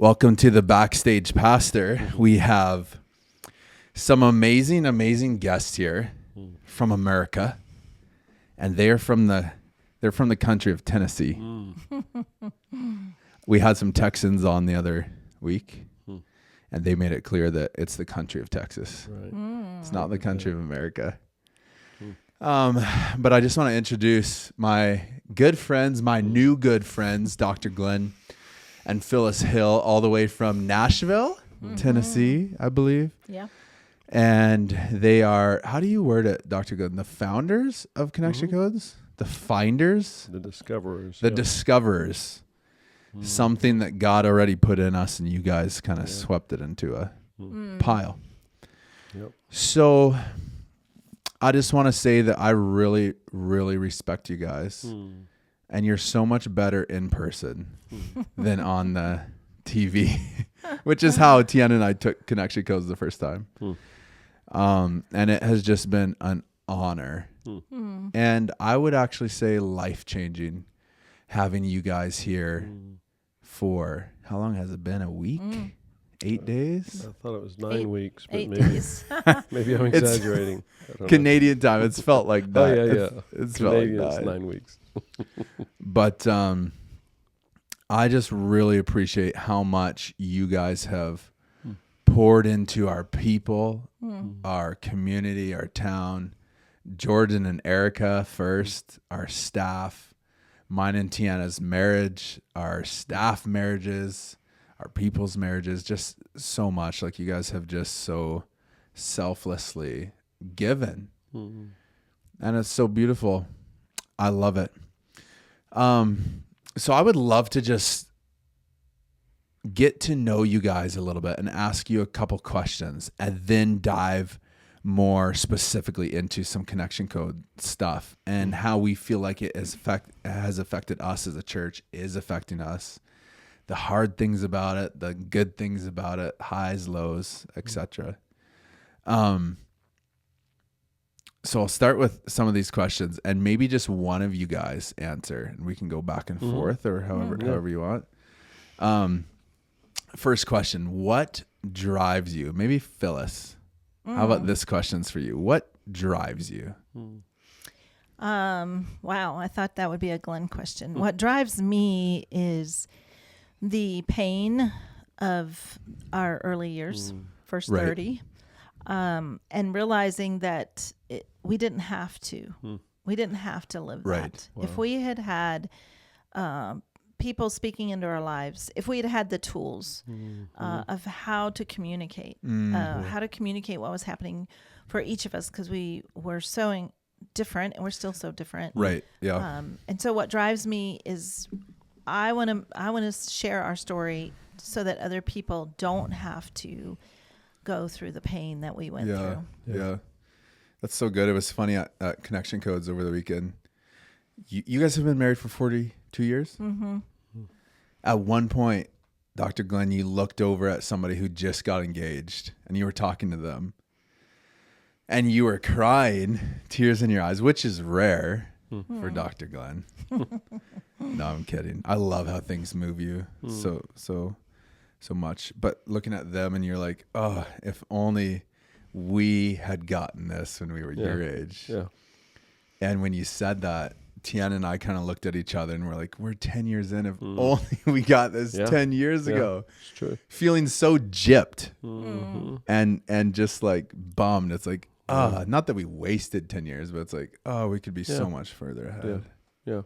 Welcome to the Backstage Pastor. We have some amazing guests here from America, and they're from the country of Tennessee. We had some Texans on the other week, and they made it clear that it's the country of Texas. Right. It's not the country of America. But I just want to introduce my good friends, my new good friends, Dr. Glenn and Phyllis Hill, all the way from Nashville, Tennessee, I believe. Yeah. And they are, how do you word it, Dr. Glenn? The founders of Connection Codes? The finders? The discoverers. The discoverers. Something that God already put in us, and you guys kind of swept it into a pile. Yep. So I just want to say that I really, really respect you guys. And you're so much better in person than on the TV, which is how Tiana and I took Connection Codes the first time. And it has just been an honor. And I would actually say life-changing having you guys here for, how long has it been? A week? 8 days? I thought it was 9 weeks, but 8 maybe days. maybe I'm exaggerating. I don't know. Canadian time. It's felt like that. Oh yeah. It's felt like Canadian, that. it's 9 weeks. But I just really appreciate how much you guys have poured into our people, our community, our town. Jordan and Erica first, our staff, mine and Tiana's marriage, our staff marriages, our people's marriages, just so much. Like, you guys have just so selflessly given. And it's so beautiful. I love it. So I would love to just get to know you guys a little bit and ask you a couple questions, and then dive more specifically into some Connection Code stuff and how we feel like it has affected us as a church, is affecting us, the hard things about it, the good things about it, highs, lows, etc. So I'll start with some of these questions, and maybe just one of you guys answer, and we can go back and forth, or however you want. First question: what drives you? Maybe Phyllis. How about this question's for you? What drives you? Wow, I thought that would be a Glenn question. What drives me is the pain of our early years, first Right. 30, and realizing that we didn't have to. We didn't have to live Right. that. If we had people speaking into our lives, if we had had the tools of how to communicate, what was happening for each of us, because we were so different, and we're still so different. Right. Yeah. And so what drives me is I want to share our story so that other people don't have to go through the pain that we went through. Yeah. That's so good. It was funny at Connection Codes over the weekend. You guys have been married for 42 years? Mm-hmm. At one point, Dr. Glenn, you looked over at somebody who just got engaged, and you were talking to them. And you were crying, tears in your eyes, which is rare for Dr. Glenn. No, I'm kidding. I love how things move you so much. But looking at them, and you're like, oh, if only we had gotten this when we were your age. Yeah. And when you said that, Tiana and I kind of looked at each other, and we're like, we're 10 years in. If only we got this 10 years ago. It's true. Feeling so gypped and just like bummed. It's like, not that we wasted 10 years, but it's like, we could be so much further ahead. Yeah.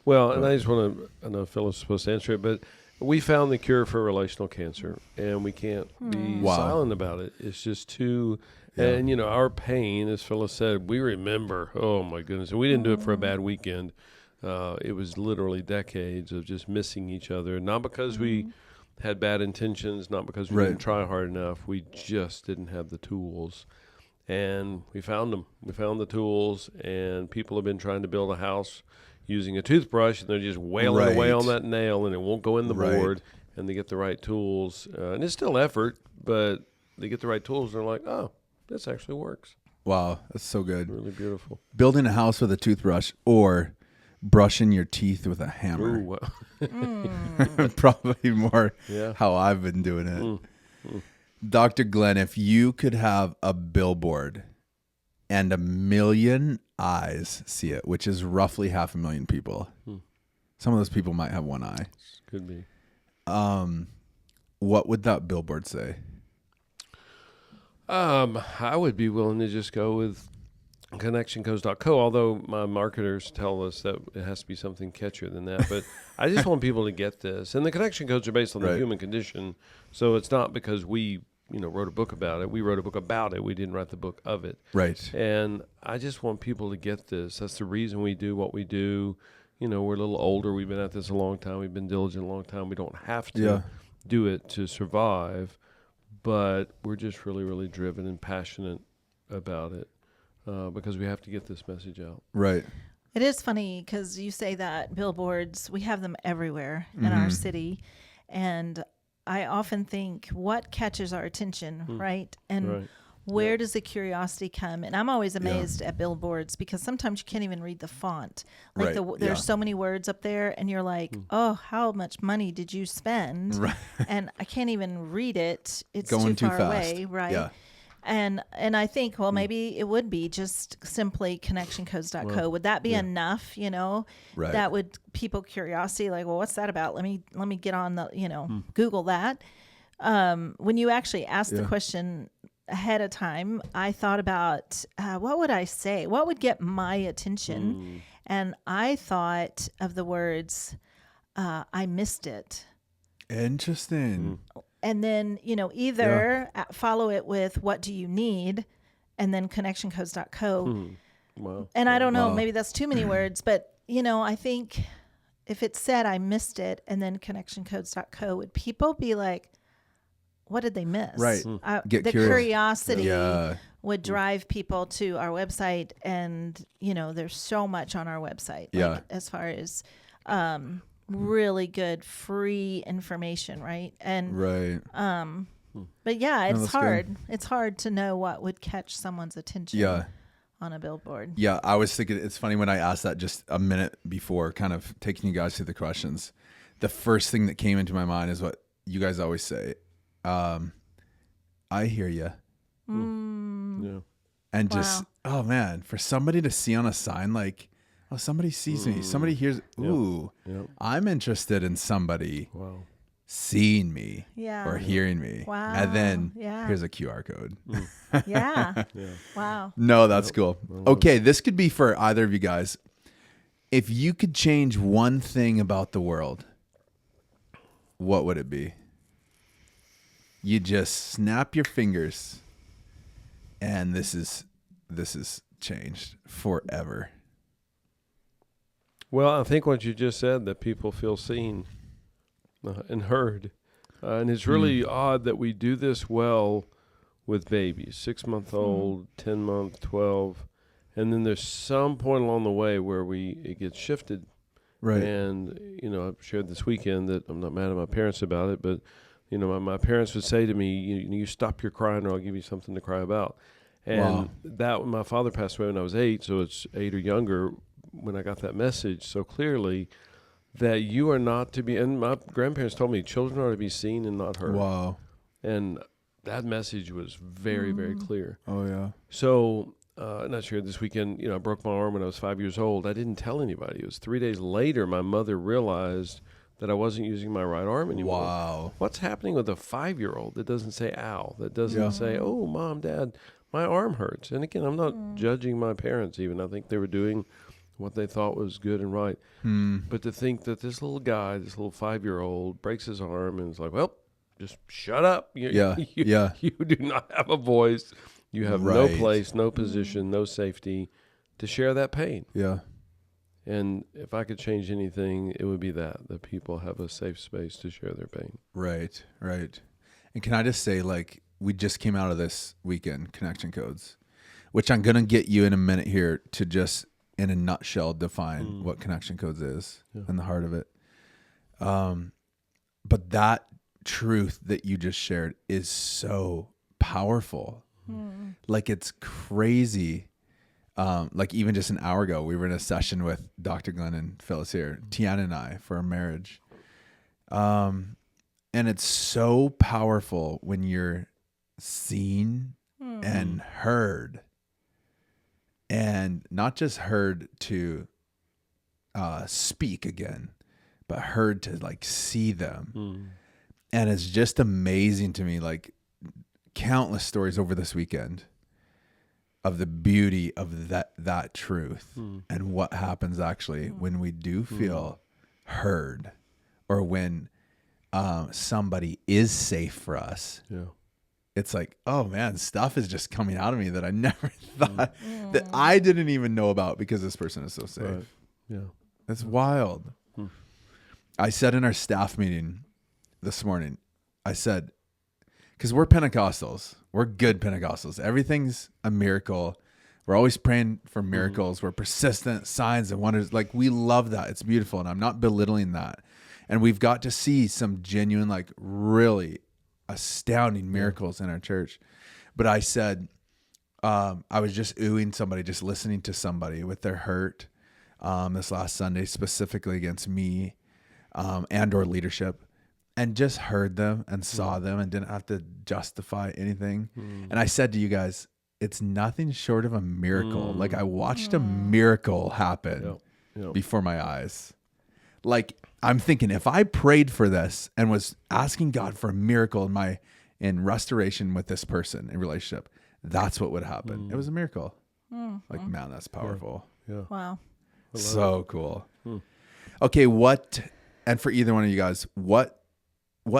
Well, and I just want to, I know Phyllis is supposed to answer it, but we found the cure for relational cancer, and we can't be silent about it. It's just too, and our pain, as Phyllis said, we remember, oh my goodness, and we didn't do it for a bad weekend. It was literally decades of just missing each other, not because we had bad intentions, not because we didn't try hard enough. We just didn't have the tools. And we found them. We found the tools, and people have been trying to build a house using a toothbrush, and they're just wailing away on that nail, and it won't go in the board, and they get the right tools. And it's still effort, but they get the right tools, and they're like, oh, this actually works. Wow, that's so good. Really beautiful. Building a house with a toothbrush or brushing your teeth with a hammer. Ooh, wow. Probably more Yeah. how I've been doing it. Dr. Glenn, if you could have a billboard and 1 million eyes see it, which is roughly 500,000 people. Some of those people might have one eye. Could be. What would that billboard say? I would be willing to just go with connectioncodes.co, although my marketers tell us that it has to be something catchier than that. But I just want people to get this. And the connection codes are based on the human condition. So it's not because we, wrote a book about it. We wrote a book about it. We didn't write the book of it. Right. And I just want people to get this. That's the reason we do what we do. We're a little older. We've been at this a long time. We've been diligent a long time. We don't have to do it to survive, but we're just really, really driven and passionate about it because we have to get this message out. Right. It is funny because you say that billboards, we have them everywhere in our city. And I often think, what catches our attention, right? And where does the curiosity come? And I'm always amazed at billboards because sometimes you can't even read the font. Like there's so many words up there and you're like, oh, how much money did you spend? Right. And I can't even read it. It's going too far fast. Away, right? Yeah. And I think, well, maybe it would be just simply connectioncodes.co. Would that be enough, that would people curiosity, like, well, what's that about? Let me get on the, Google that. When you actually asked the question ahead of time, I thought about what would I say? What would get my attention? And I thought of the words, I missed it. Interesting. And then, either follow it with what do you need and then connectioncodes.co. Wow. And I don't know, maybe that's too many words, but, I think if it said I missed it and then connectioncodes.co, would people be like, what did they miss? Right. The curiosity would drive people to our website. And, there's so much on our website. Like, as far as really good free information, right? And but it's hard. Good. It's hard to know what would catch someone's attention on a billboard. Yeah, I was thinking it's funny when I asked that just a minute before, kind of taking you guys through the questions. The first thing that came into my mind is what you guys always say. I hear you. Yeah. And just oh man, for somebody to see on a sign like, oh, somebody sees me. Somebody hears. Ooh, I'm interested in somebody seeing me or hearing me. Wow. And then here's a QR code. Wow. No, that's cool. Okay, this could be for either of you guys. If you could change one thing about the world, what would it be? You just snap your fingers, and this is changed forever. Well, I think what you just said, that people feel seen and heard. And it's really odd that we do this well with babies, 6-month-old, 10-month, 12. And then there's some point along the way where it gets shifted. Right. And, I've shared this weekend that I'm not mad at my parents about it, but, my parents would say to me, you stop your crying or I'll give you something to cry about. And my father passed away when I was 8, so it's 8 or younger, when I got that message so clearly that you are not to be, and my grandparents told me children are to be seen and not heard. Wow. And that message was very, very clear. Oh yeah. So, not sure this weekend, I broke my arm when I was 5 years old. I didn't tell anybody. It was 3 days later, my mother realized that I wasn't using my right arm anymore. Wow. What's happening with a 5-year-old that doesn't say ow, that doesn't say, oh, Mom, Dad, my arm hurts. And again, I'm not judging my parents even. I think they were doing what they thought was good and right. But to think that this little guy, this little 5-year-old, breaks his arm and is like, well, just shut up. You do not have a voice. You have no place, no position, no safety to share that pain. Yeah. And if I could change anything, it would be that people have a safe space to share their pain. Right. And can I just say, like, we just came out of this weekend, Connection Codes, which I'm going to get you in a minute here to just, in a nutshell, define what Connection Codes is and the heart of it. But that truth that you just shared is so powerful. Like, it's crazy like even just an hour ago, we were in a session with Dr. Glenn and Phyllis here, Tiana and I, for our marriage. And it's so powerful when you're seen and heard, and not just heard to speak again, but heard to like see them. And it's just amazing to me, like countless stories over this weekend of the beauty of that truth and what happens actually when we do feel heard, or when somebody is safe for us. Yeah. It's like, oh man, stuff is just coming out of me that I never thought that I didn't even know about because this person is so safe. Right. Yeah. That's wild. I said in our staff meeting this morning, I said, because we're Pentecostals, we're good Pentecostals. Everything's a miracle. We're always praying for miracles. We're persistent, signs and wonders. Like, we love that. It's beautiful. And I'm not belittling that. And we've got to see some genuine, like really astounding miracles in our church. But I said, I was just oohing somebody, just listening to somebody with their hurt this last Sunday, specifically against me and or leadership. And just heard them and saw them and didn't have to justify anything. And I said to you guys, it's nothing short of a miracle. Like, I watched a miracle happen before my eyes. Like, I'm thinking, if I prayed for this and was asking God for a miracle in restoration with this person in relationship, that's what would happen. It was a miracle. Like, man, that's powerful. Yeah. Wow. So cool. Okay, and for either one of you guys, what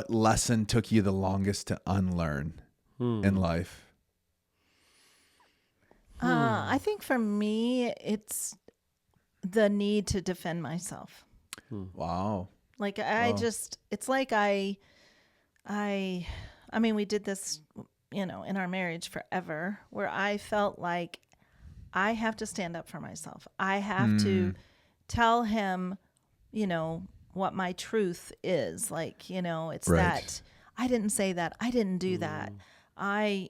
lesson took you the longest to unlearn in life? I think for me, it's the need to defend myself. Wow. Like it's like I mean, we did this, in our marriage forever, where I felt like I have to stand up for myself. I have to tell him, what my truth is. Like, it's that I didn't say that. I didn't do that. I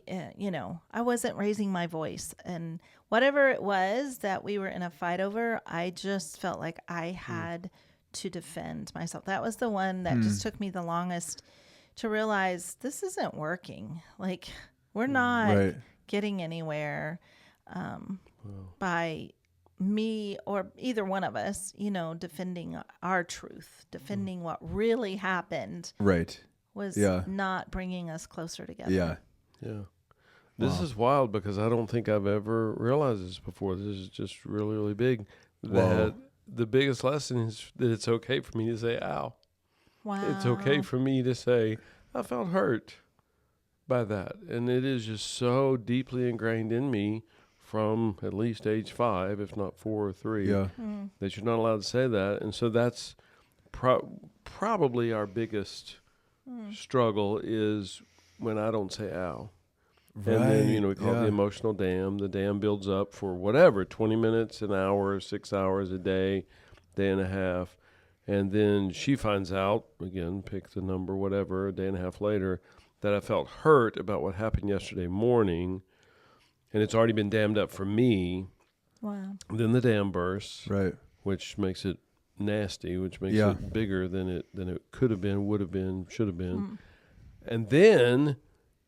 wasn't raising my voice, and whatever it was that we were in a fight over, I just felt like I had to defend myself. That was the one that just took me the longest to realize this isn't working. Like, we're not getting anywhere by me or either one of us, defending our truth, defending what really happened. Right. Was not bringing us closer together. Yeah. Yeah. This is wild because I don't think I've ever realized this before. This is just really, really big. That the biggest lesson is that it's okay for me to say, ow. Wow. It's okay for me to say, I felt hurt by that. And it is just so deeply ingrained in me from at least age 5, if not 4 or 3, that you're not allowed to say that. And so that's probably our biggest struggle is when I don't say ow. Right. And then, we call it the emotional dam. The dam builds up for whatever, 20 minutes, an hour, 6 hours a day, day and a half. And then she finds out, again, pick the number, whatever, a day and a half later, that I felt hurt about what happened yesterday morning. And it's already been dammed up for me. Wow. Then the dam bursts, right, which makes it nasty, which makes it bigger than it could have been, would have been, should have been. And then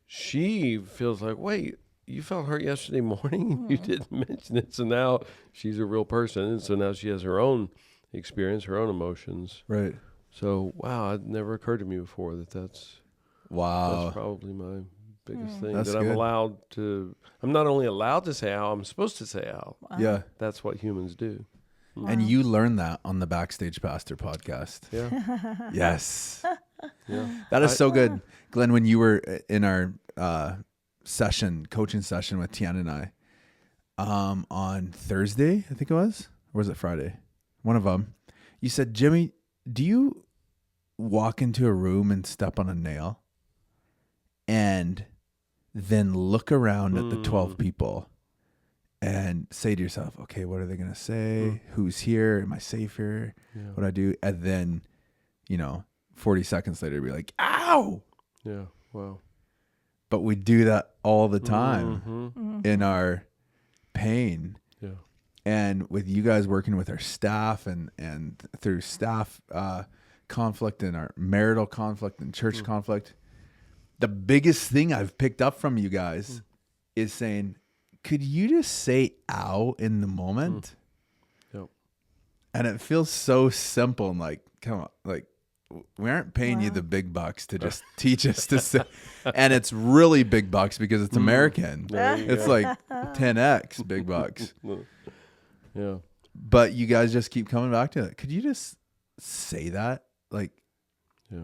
she feels like, wait, you felt hurt yesterday morning? You didn't mention it. So now she's a real person. And so now she has her own experience, her own emotions. Right. So, wow, it never occurred to me before that's probably my biggest thing. That's that I'm good. I'm not only allowed to say ow, I'm supposed to say ow. Wow. Yeah. That's what humans do. And you learned that on the Backstage Pastor podcast. Yeah. Yes. Yeah. That is so good. Glenn, when you were in our coaching session with Tiana and I on Thursday, I think it was, or was it Friday? One of them. You said, Jimmy, do you walk into a room and step on a nail and then look around at the 12 people and say to yourself, okay, what are they going to say? Who's here? Am I safe here? Yeah. What do I do? And then, 40 seconds later, be like, ow! Yeah. Wow. But we do that all the time in our pain. Yeah. And with you guys working with our staff and through staff conflict and our marital conflict and church conflict, the biggest thing I've picked up from you guys is saying, could you just say ow in the moment? Yep. And it feels so simple and like, come on, like we aren't paying you the big bucks to just teach us to say, and it's really big bucks because it's American. It's like 10x big bucks. Yeah. But you guys just keep coming back to it. Could you just say that? Like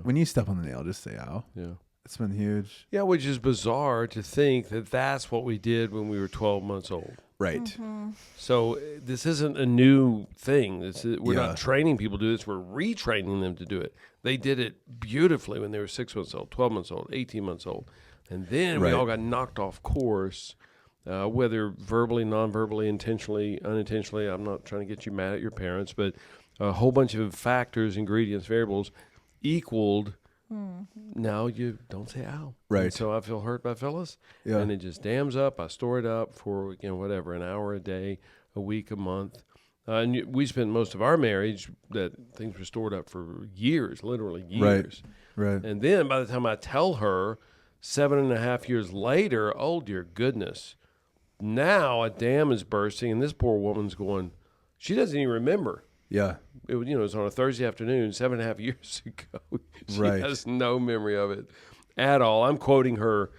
when you step on the nail, just say ow. Yeah. It's been huge. Yeah, which is bizarre to think that that's what we did when we were 12 months old. Right. Mm-hmm. So this isn't a new thing. We're not training people to do this. We're retraining them to do it. They did it beautifully when they were 6 months old, 12 months old, 18 months old. And then we all got knocked off course, whether verbally, non-verbally, intentionally, unintentionally. I'm not trying to get you mad at your parents, but a whole bunch of factors, ingredients, variables equaled. Now you don't say ow. Right. And so I feel hurt by Phyllis. Yeah. And it just dams up. I store it up for, whatever, an hour a day, a week, a month. And we spent most of our marriage that things were stored up for years, literally years. Right. And then by the time I tell her 7.5 years later, oh, dear goodness, now a dam is bursting and this poor woman's going, she doesn't even remember. Yeah. It was on a Thursday afternoon 7.5 years ago. She has no memory of it at all. I'm quoting her,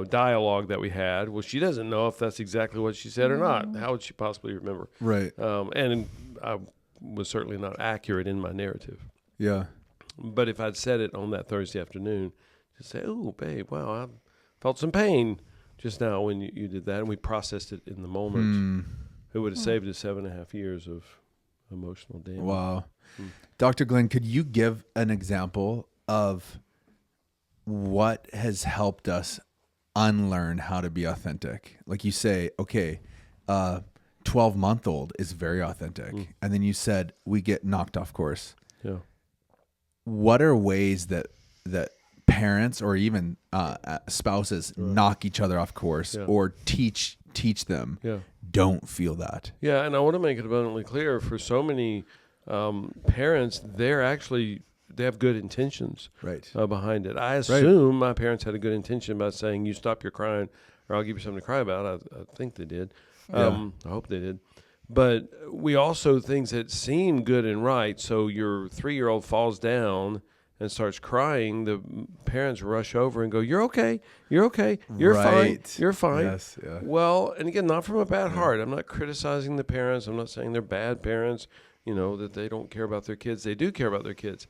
dialogue that we had. Well, she doesn't know if that's exactly what she said or not. How would she possibly remember? Right. And I was certainly not accurate in my narrative. Yeah. But if I'd said it on that Thursday afternoon, just say, oh, babe, wow, I felt some pain just now when you did that. And we processed it in the moment. It would have saved us 7.5 years of emotional damage. Wow. Dr. Glenn, could you give an example of what has helped us unlearn how to be authentic? Like you say, okay, 12-month-old is very authentic. And then you said we get knocked off course. Yeah. What are ways that parents or even spouses knock each other off course or teach them don't feel that? Yeah, and I want to make it abundantly clear for so many parents, they have good intentions behind it. I assume my parents had a good intention by saying, you stop your crying or I'll give you something to cry about. I think they did. I hope they did. But we also, things that seem good and right, so your 3-year-old falls down and starts crying, the parents rush over and go, you're okay, you're fine, you're fine. Yes, yeah. Well, and again, not from a bad heart. I'm not criticizing the parents. I'm not saying they're bad parents, that they don't care about their kids. They do care about their kids.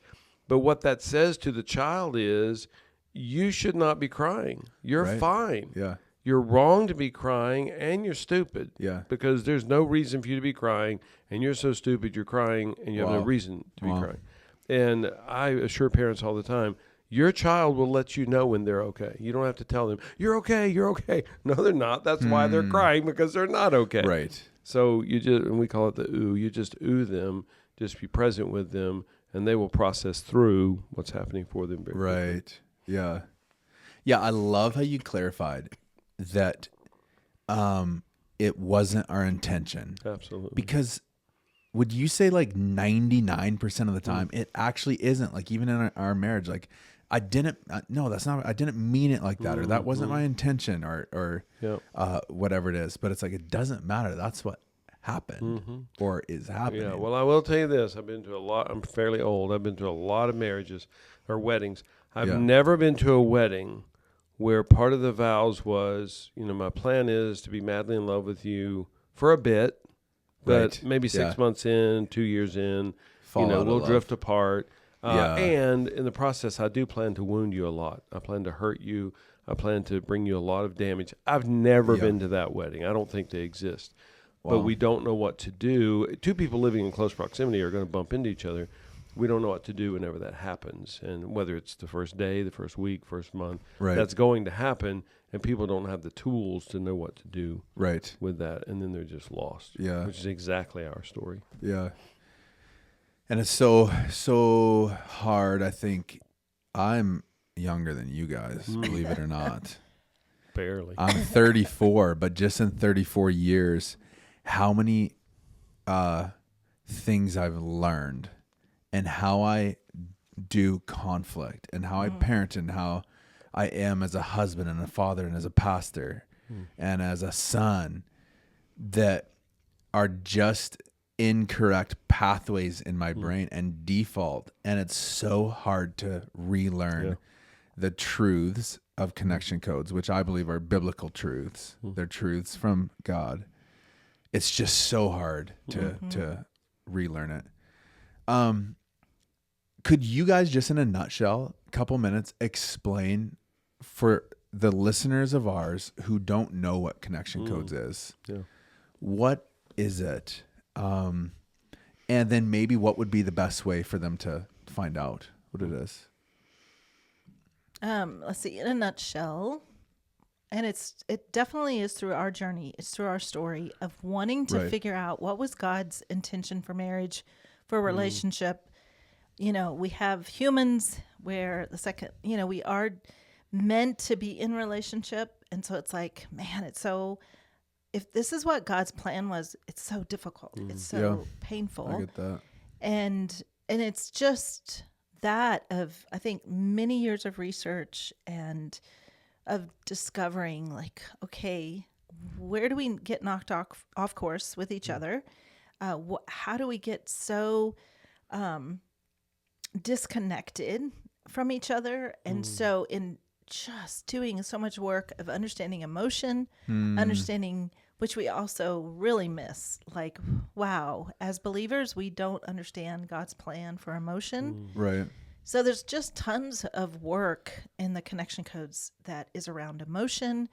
But what that says to the child is, you should not be crying. You're fine. Yeah. You're wrong to be crying, and you're stupid. Yeah. Because there's no reason for you to be crying, and you're so stupid you're crying, and you have no reason to be crying. And I assure parents all the time, your child will let you know when they're okay. You don't have to tell them, you're okay, you're okay. No, they're not. That's why they're crying, because they're not okay. Right. So and we call it the ooh, you just ooh them, just be present with them, and they will process through what's happening for them. Right. Yeah. Yeah, I love how you clarified that it wasn't our intention. Absolutely. Because would you say like 99% of the time, it actually isn't? Like even in our marriage, like I didn't mean it like that, or that wasn't my intention, or whatever it is. But it's like, it doesn't matter. That's what happened or is happening. Yeah. Well, I will tell you this. I've been to a lot. I'm fairly old. I've been to a lot of marriages or weddings. I've never been to a wedding where part of the vows was, my plan is to be madly in love with you for a bit, but maybe 6 months in, 2 years in, we'll drift apart. And in the process, I do plan to wound you a lot. I plan to hurt you. I plan to bring you a lot of damage. I've never been to that wedding. I don't think they exist. Wow. But we don't know what to do. Two people living in close proximity are going to bump into each other. We don't know what to do whenever that happens. And whether it's the first day, the first week, first month, that's going to happen. And people don't have the tools to know what to do with that. And then they're just lost. Yeah. Which is exactly our story. Yeah. And it's so hard. I think I'm younger than you guys, believe it or not. Barely. I'm 34, but just in 34 years, how many things I've learned and how I do conflict and how I parent and how I am as a husband and a father and as a pastor and as a son that are just incorrect pathways in my brain and default. And it's so hard to relearn the truths of connection codes, which I believe are biblical truths. They're truths from God. It's just so hard to relearn it. Could you guys just in a nutshell, a couple minutes, explain for the listeners of ours who don't know what connection codes is, what is it? And then maybe what would be the best way for them to find out what it is? Let's see, in a nutshell, and it definitely is through our journey. It's through our story of wanting to figure out what was God's intention for marriage, for a relationship. You know, we have humans where we are meant to be in relationship. And so it's like, man, if this is what God's plan was, it's so difficult. It's so painful. I get that. And it's just that of, I think, many years of research and of discovering like, okay, where do we get knocked off course with each other? How do we get so disconnected from each other? And so in just doing so much work of understanding emotion, understanding, which we also really miss. Like, wow, as believers, we don't understand God's plan for emotion. Right. So there's just tons of work in the connection codes that is around emotion,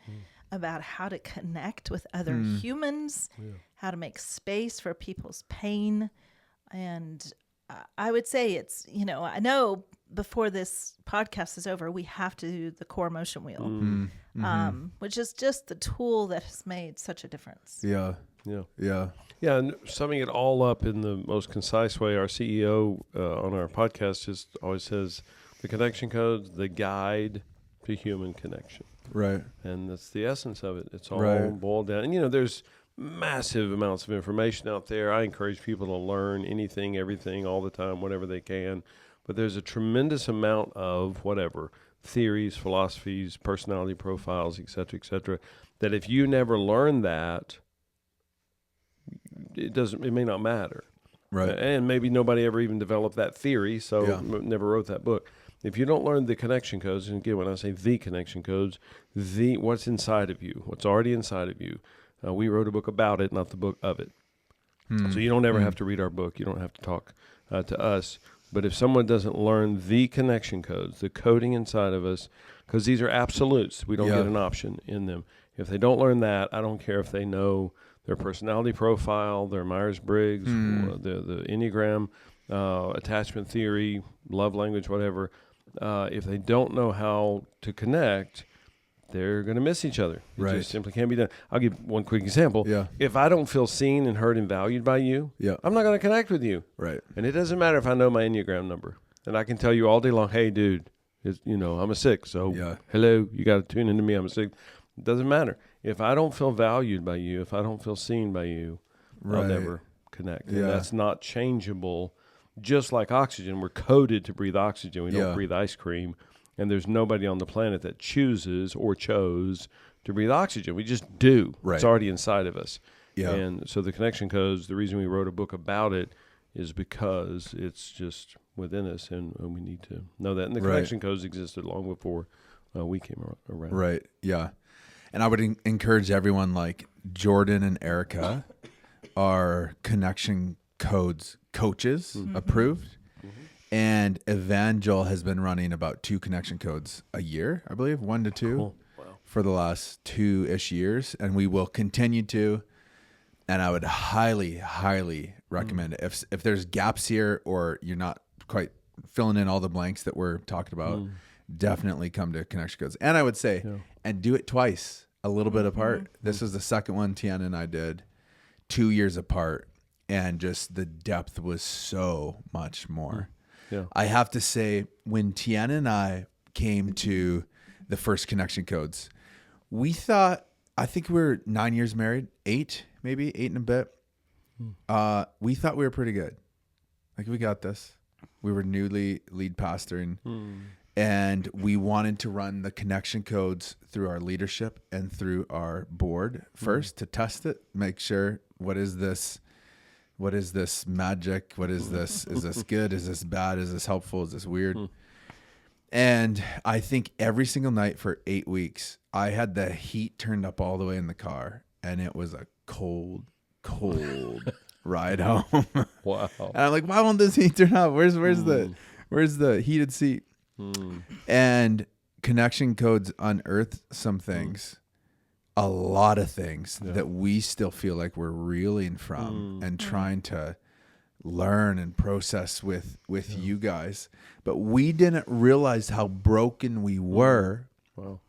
about how to connect with other humans, how to make space for people's pain. And I would say it's, I know before this podcast is over, we have to do the core emotion wheel, which is just the tool that has made such a difference. Yeah. And summing it all up in the most concise way, our CEO on our podcast just always says the connection codes, the guide to human connection. Right. And that's the essence of it. It's all boiled down. And, there's massive amounts of information out there. I encourage people to learn anything, everything, all the time, whatever they can. But there's a tremendous amount of whatever, theories, philosophies, personality profiles, et cetera, that if you never learn that, it may not matter. Right. And maybe nobody ever even developed that theory, so never wrote that book. If you don't learn the connection codes, and again, when I say the connection codes, what's inside of you, what's already inside of you. We wrote a book about it, not the book of it. So you don't ever have to read our book. You don't have to talk to us. But if someone doesn't learn the connection codes, the coding inside of us, because these are absolutes, we don't get an option in them. If they don't learn that, I don't care if they know their personality profile, their Myers-Briggs, the Enneagram, attachment theory, love language, whatever. If they don't know how to connect, they're going to miss each other. It just simply can't be done. I'll give one quick example. Yeah. If I don't feel seen and heard and valued by you, I'm not going to connect with you. Right. And it doesn't matter if I know my Enneagram number. And I can tell you all day long, hey, dude, I'm a 6. So, hello, you got to tune into me. I'm a 6. It doesn't matter. If I don't feel valued by you, if I don't feel seen by you, I'll never connect. And that's not changeable. Just like oxygen, we're coded to breathe oxygen. We don't breathe ice cream. And there's nobody on the planet that chooses or chose to breathe oxygen. We just do. Right. It's already inside of us. Yeah. And so the connection codes, the reason we wrote a book about it is because it's just within us, and we need to know that. And the connection codes existed long before we came around. Right, yeah. And I would encourage everyone, like Jordan and Erica are connection codes coaches, approved. And Evangel has been running about 2 connection codes a year, I believe, 1 to 2 Cool. Wow. for the last 2-ish years. And we will continue to. And I would highly, highly recommend it. If there's gaps here or you're not quite filling in all the blanks that we're talking about, definitely come to connection codes. And I would say, and do it twice, a little bit apart. This is the second one Tiana and I did 2 years apart. And just the depth was so much more. Yeah. I have to say, when Tiana and I came to the first connection codes, we thought, I think we were 9 years married, 8 maybe, 8 and a bit. we thought we were pretty good. Like, we got this. We were newly lead pastoring, and we wanted to run the connection codes through our leadership and through our board first to test it, make sure, what is this magic? What is this? Is this good? Is this bad? Is this helpful? Is this weird? And I think every single night for 8 weeks, I had the heat turned up all the way in the car, and it was a cold ride home. Wow. And I'm like, why won't this heat turn up? Where's the heated seat? And connection codes unearthed some things, a lot of things that we still feel like we're reeling from and trying to learn and process with you guys. But we didn't realize how broken we were. Wow.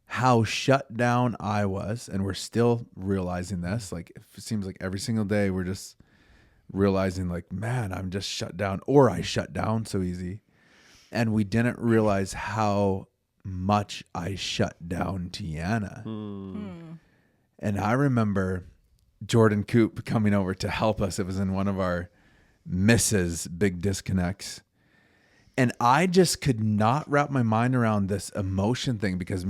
How shut down I was, and we're still realizing this. Like, it seems like every single day we're just realizing, like, man, I'm just shut down, or I shut down so easy. And we didn't realize how much I shut down Tiana. And I remember Jordan Coop coming over to help us. It was in one of our Mrs. Big Disconnects. And I just could not wrap my mind around this emotion thing, because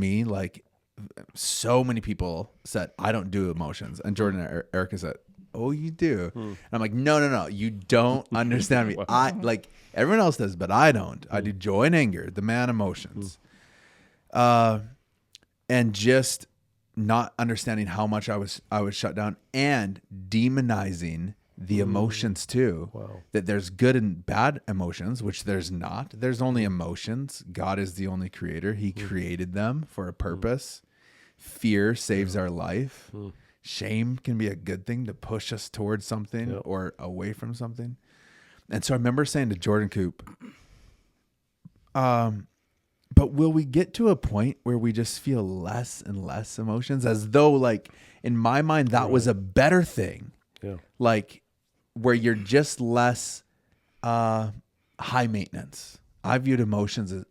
so many people said, I don't do emotions. And Jordan and Erica said, oh, you do. And I'm like, no, you don't understand me. Everyone else does, but I don't. I do joy and anger, the man emotions. And just not understanding how much I was shut down, and demonizing the emotions too. Wow. That there's good and bad emotions, which there's not. There's only emotions. God is the only creator. He created them for a purpose. Fear saves our life. Shame can be a good thing to push us towards something or away from something. And so I remember saying to Jordan Coop, but will we get to a point where we just feel less and less emotions, as though, like, in my mind, that was a better thing. Yeah. Like, where you're just less high maintenance. I viewed emotions as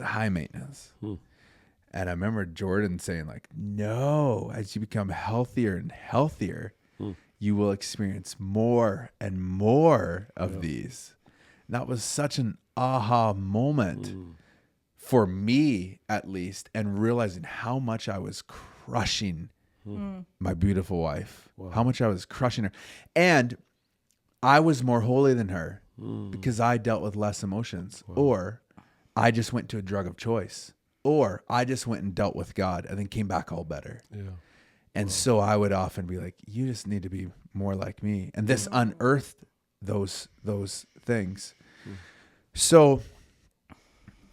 high maintenance. And I remember Jordan saying, like, no, as you become healthier and healthier, you will experience more and more of these. And that was such an aha moment for me, at least, and realizing how much I was crushing my beautiful wife, how much I was crushing her. And I was more holy than her because I dealt with less emotions, or I just went to a drug of choice, or I just went and dealt with God and then came back all better. Yeah. And so I would often be like, you just need to be more like me. And this unearthed those things. So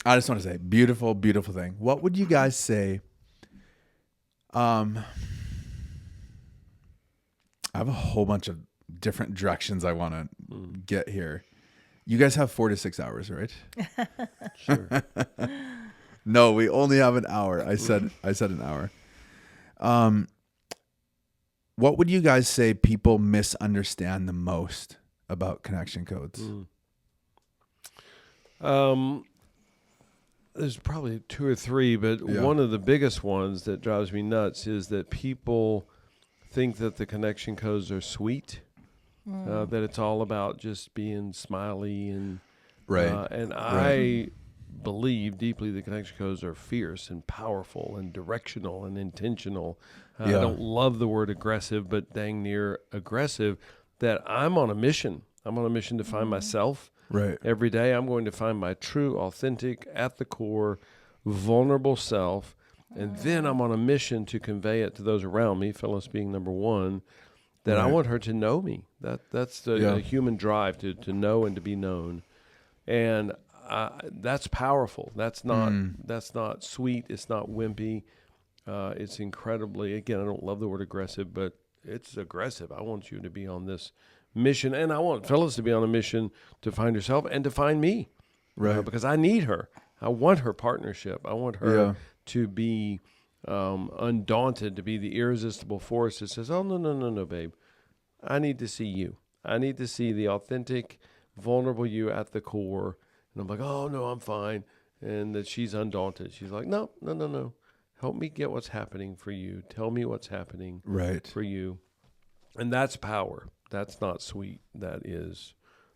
I just want to say, beautiful, beautiful thing. What would you guys say? I have a whole bunch of different directions I want to get here. You guys have 4 to 6 hours, right? Sure. No, we only have an hour. I said an hour. What would you guys say people misunderstand the most about connection codes? There's probably 2 or 3, but one of the biggest ones that drives me nuts is that people think that the connection codes are sweet, that it's all about just being smiley and I believe deeply the connection codes are fierce and powerful and directional and intentional. I don't love the word aggressive, but dang near aggressive. That I'm on a mission. I'm on a mission to find myself. Right. Every day I'm going to find my true, authentic, at the core, vulnerable self. And then I'm on a mission to convey it to those around me, Phyllis being number one, that I want her to know me. That's the human drive to know and to be known. And that's powerful. That's not sweet. It's not wimpy. It's incredibly, again, I don't love the word aggressive, but it's aggressive. I want you to be on this mission, and I want Phyllis to be on a mission to find herself and to find me, right? Because I need her. I want her partnership. I want her to be undaunted, to be the irresistible force that says, "Oh no, babe, I need to see you. I need to see the authentic, vulnerable you at the core." And I'm like, "Oh no, I'm fine," and that she's undaunted. She's like, "No. Help me get what's happening for you. Tell me what's happening for you." And that's power. That's not sweet. That is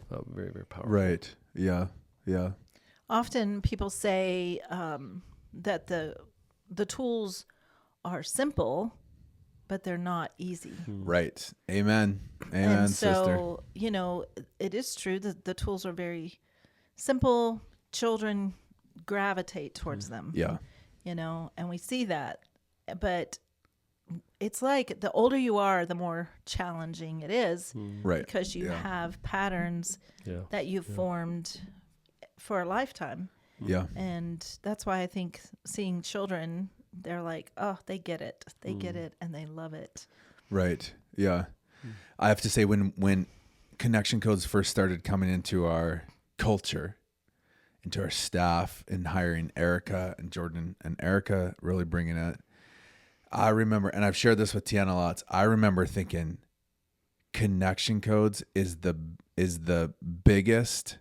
very, very powerful. Right. Yeah. Yeah. Often people say that the tools are simple, but they're not easy. Right. Amen. Amen, And sister. so, it is true that the tools are very simple. Children gravitate towards them. Yeah. And we see that. But it's like the older you are, the more challenging it is. Right. Because you have patterns that you've formed for a lifetime. Yeah. And that's why I think seeing children, they're like, oh, they get it. They get it and they love it. Right. Yeah. I have to say when connection codes first started coming into our culture, into our staff, and hiring Erica and Jordan and Erica really bringing it, I remember, and I've shared this with Tiana lots, I remember thinking connection codes is the biggest,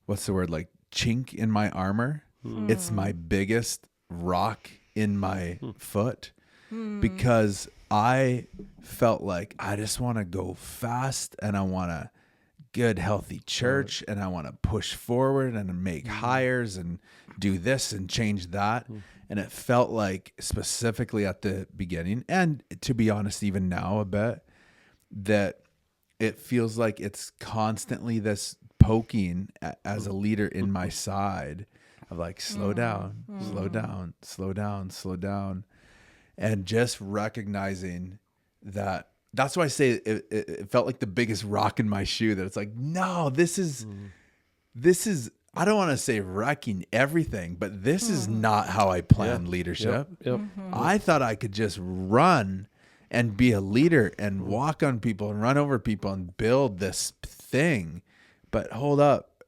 what's the word, like chink in my armor. It's my biggest rock in my foot because I felt like I just want to go fast and I want a good, healthy church and I want to push forward and make hires and do this and change that. And it felt like specifically at the beginning, and to be honest, even now a bit, that it feels like it's constantly this poking as a leader in my side of like, slow down, slow down, slow down, slow down. And just recognizing that. That's why I say it felt like the biggest rock in my shoe, that it's like, no, this is, I don't want to say wrecking everything, but this is not how I planned leadership. Yep. I thought I could just run and be a leader and walk on people and run over people and build this thing. But hold up,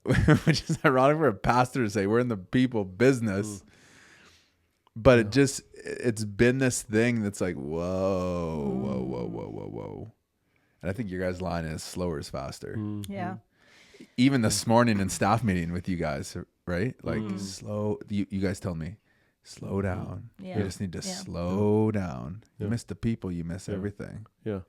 which is ironic for a pastor to say we're in the people business. But it's been this thing that's like, whoa. And I think your guys' line is slower is faster. Yeah. Even this morning in staff meeting with you guys, right? Like slow, you guys told me, slow down. Yeah. You just need to slow down. You miss the people, you miss everything. Yeah.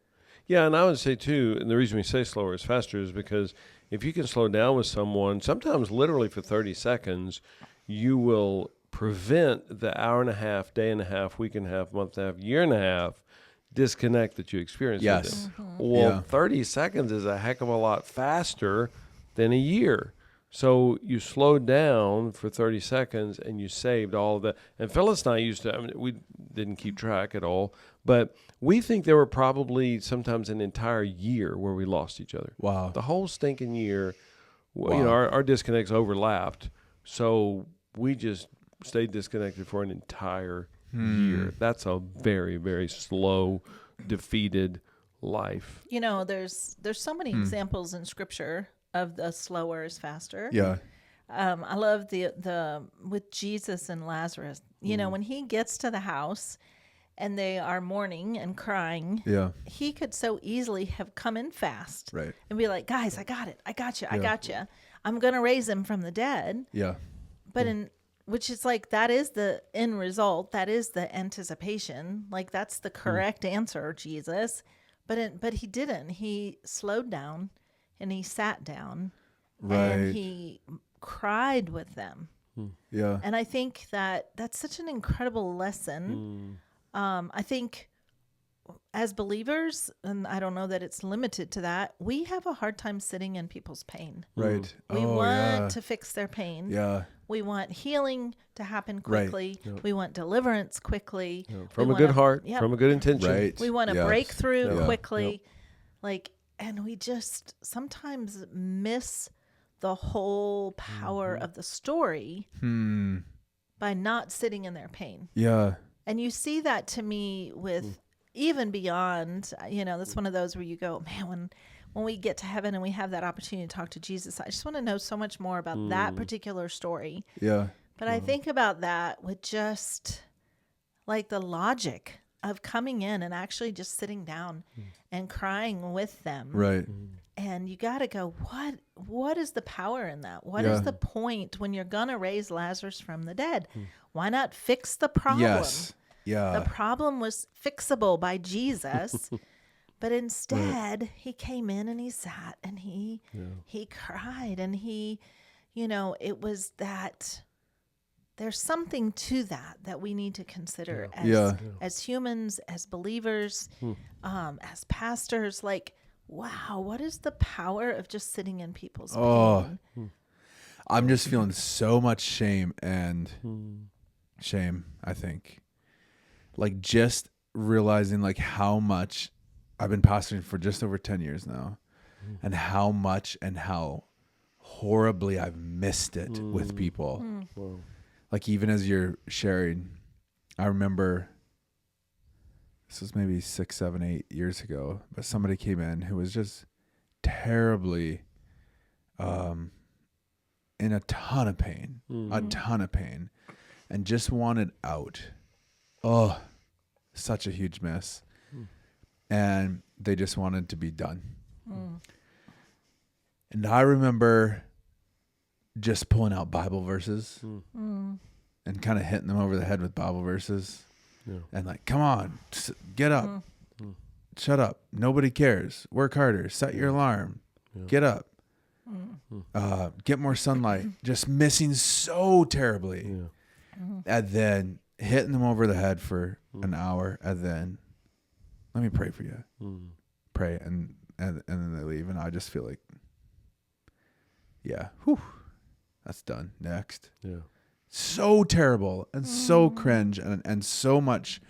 Yeah, and I would say too, and the reason we say slower is faster is because if you can slow down with someone, sometimes literally for 30 seconds, you will prevent the hour and a half, day and a half, week and a half, month and a half, year and a half disconnect that you experience with them. Well, 30 seconds is a heck of a lot faster than a year. So you slowed down for 30 seconds and you saved all of that. And Phyllis and I used to, we didn't keep track at all, but we think there were probably sometimes an entire year where we lost each other. Wow. The whole stinking year, our disconnects overlapped. So we just stayed disconnected for an entire year. That's a very, very slow, defeated life. There's so many examples in Scripture of the slower is faster. Yeah. I love the with Jesus and Lazarus. When he gets to the house and they are mourning and crying, he could so easily have come in fast, Right. and be like, "Guys, I got it. I got you. I got you. I'm gonna raise him from the dead." Yeah. But which is like, that is the end result. That is the anticipation. Like, that's the correct answer, Jesus. But he didn't. He slowed down and he sat down and he cried with them. Yeah. And I think that's such an incredible lesson. I think as believers, and I don't know that it's limited to that, we have a hard time sitting in people's pain. Right. We want to fix their pain. Yeah. We want healing to happen quickly. Right. We want deliverance quickly. From a good heart, from a good intention. Right. We want a breakthrough quickly. Yep. And we just sometimes miss the whole power of the story by not sitting in their pain. Yeah. And you see that to me with even beyond, that's one of those where you go, man, when we get to heaven and we have that opportunity to talk to Jesus, I just want to know so much more about that particular story. Yeah. But I think about that with just like the logic of coming in and actually just sitting down and crying with them. Right. And you got to go, what is the power in that? What is the point when you're going to raise Lazarus from the dead? Why not fix the problem? Yeah. The problem was fixable by Jesus. But instead, he came in and he sat and he cried and he, it was that there's something to that we need to consider as humans, as believers, as pastors. Like, wow, what is the power of just sitting in people's pain? I'm just feeling so much shame, I think. Like, just realizing like how much I've been pastoring for just over 10 years now, and how much and how horribly I've missed it with people. Wow. Like, even as you're sharing, I remember this was maybe 6, 7, 8 years ago, but somebody came in who was just terribly in a ton of pain, and just wanted out. Oh, such a huge mess. And they just wanted to be done. And I remember just pulling out Bible verses and kind of hitting them over the head with Bible verses. And like, come on, get up. Shut up. Nobody cares. Work harder. Set your alarm. Get up. Get more sunlight. Just missing so terribly. And then hitting them over the head for an hour. And then, let me pray for you. Pray. And then they leave. And I just feel like, that's done. Next. So terrible and so cringe and so much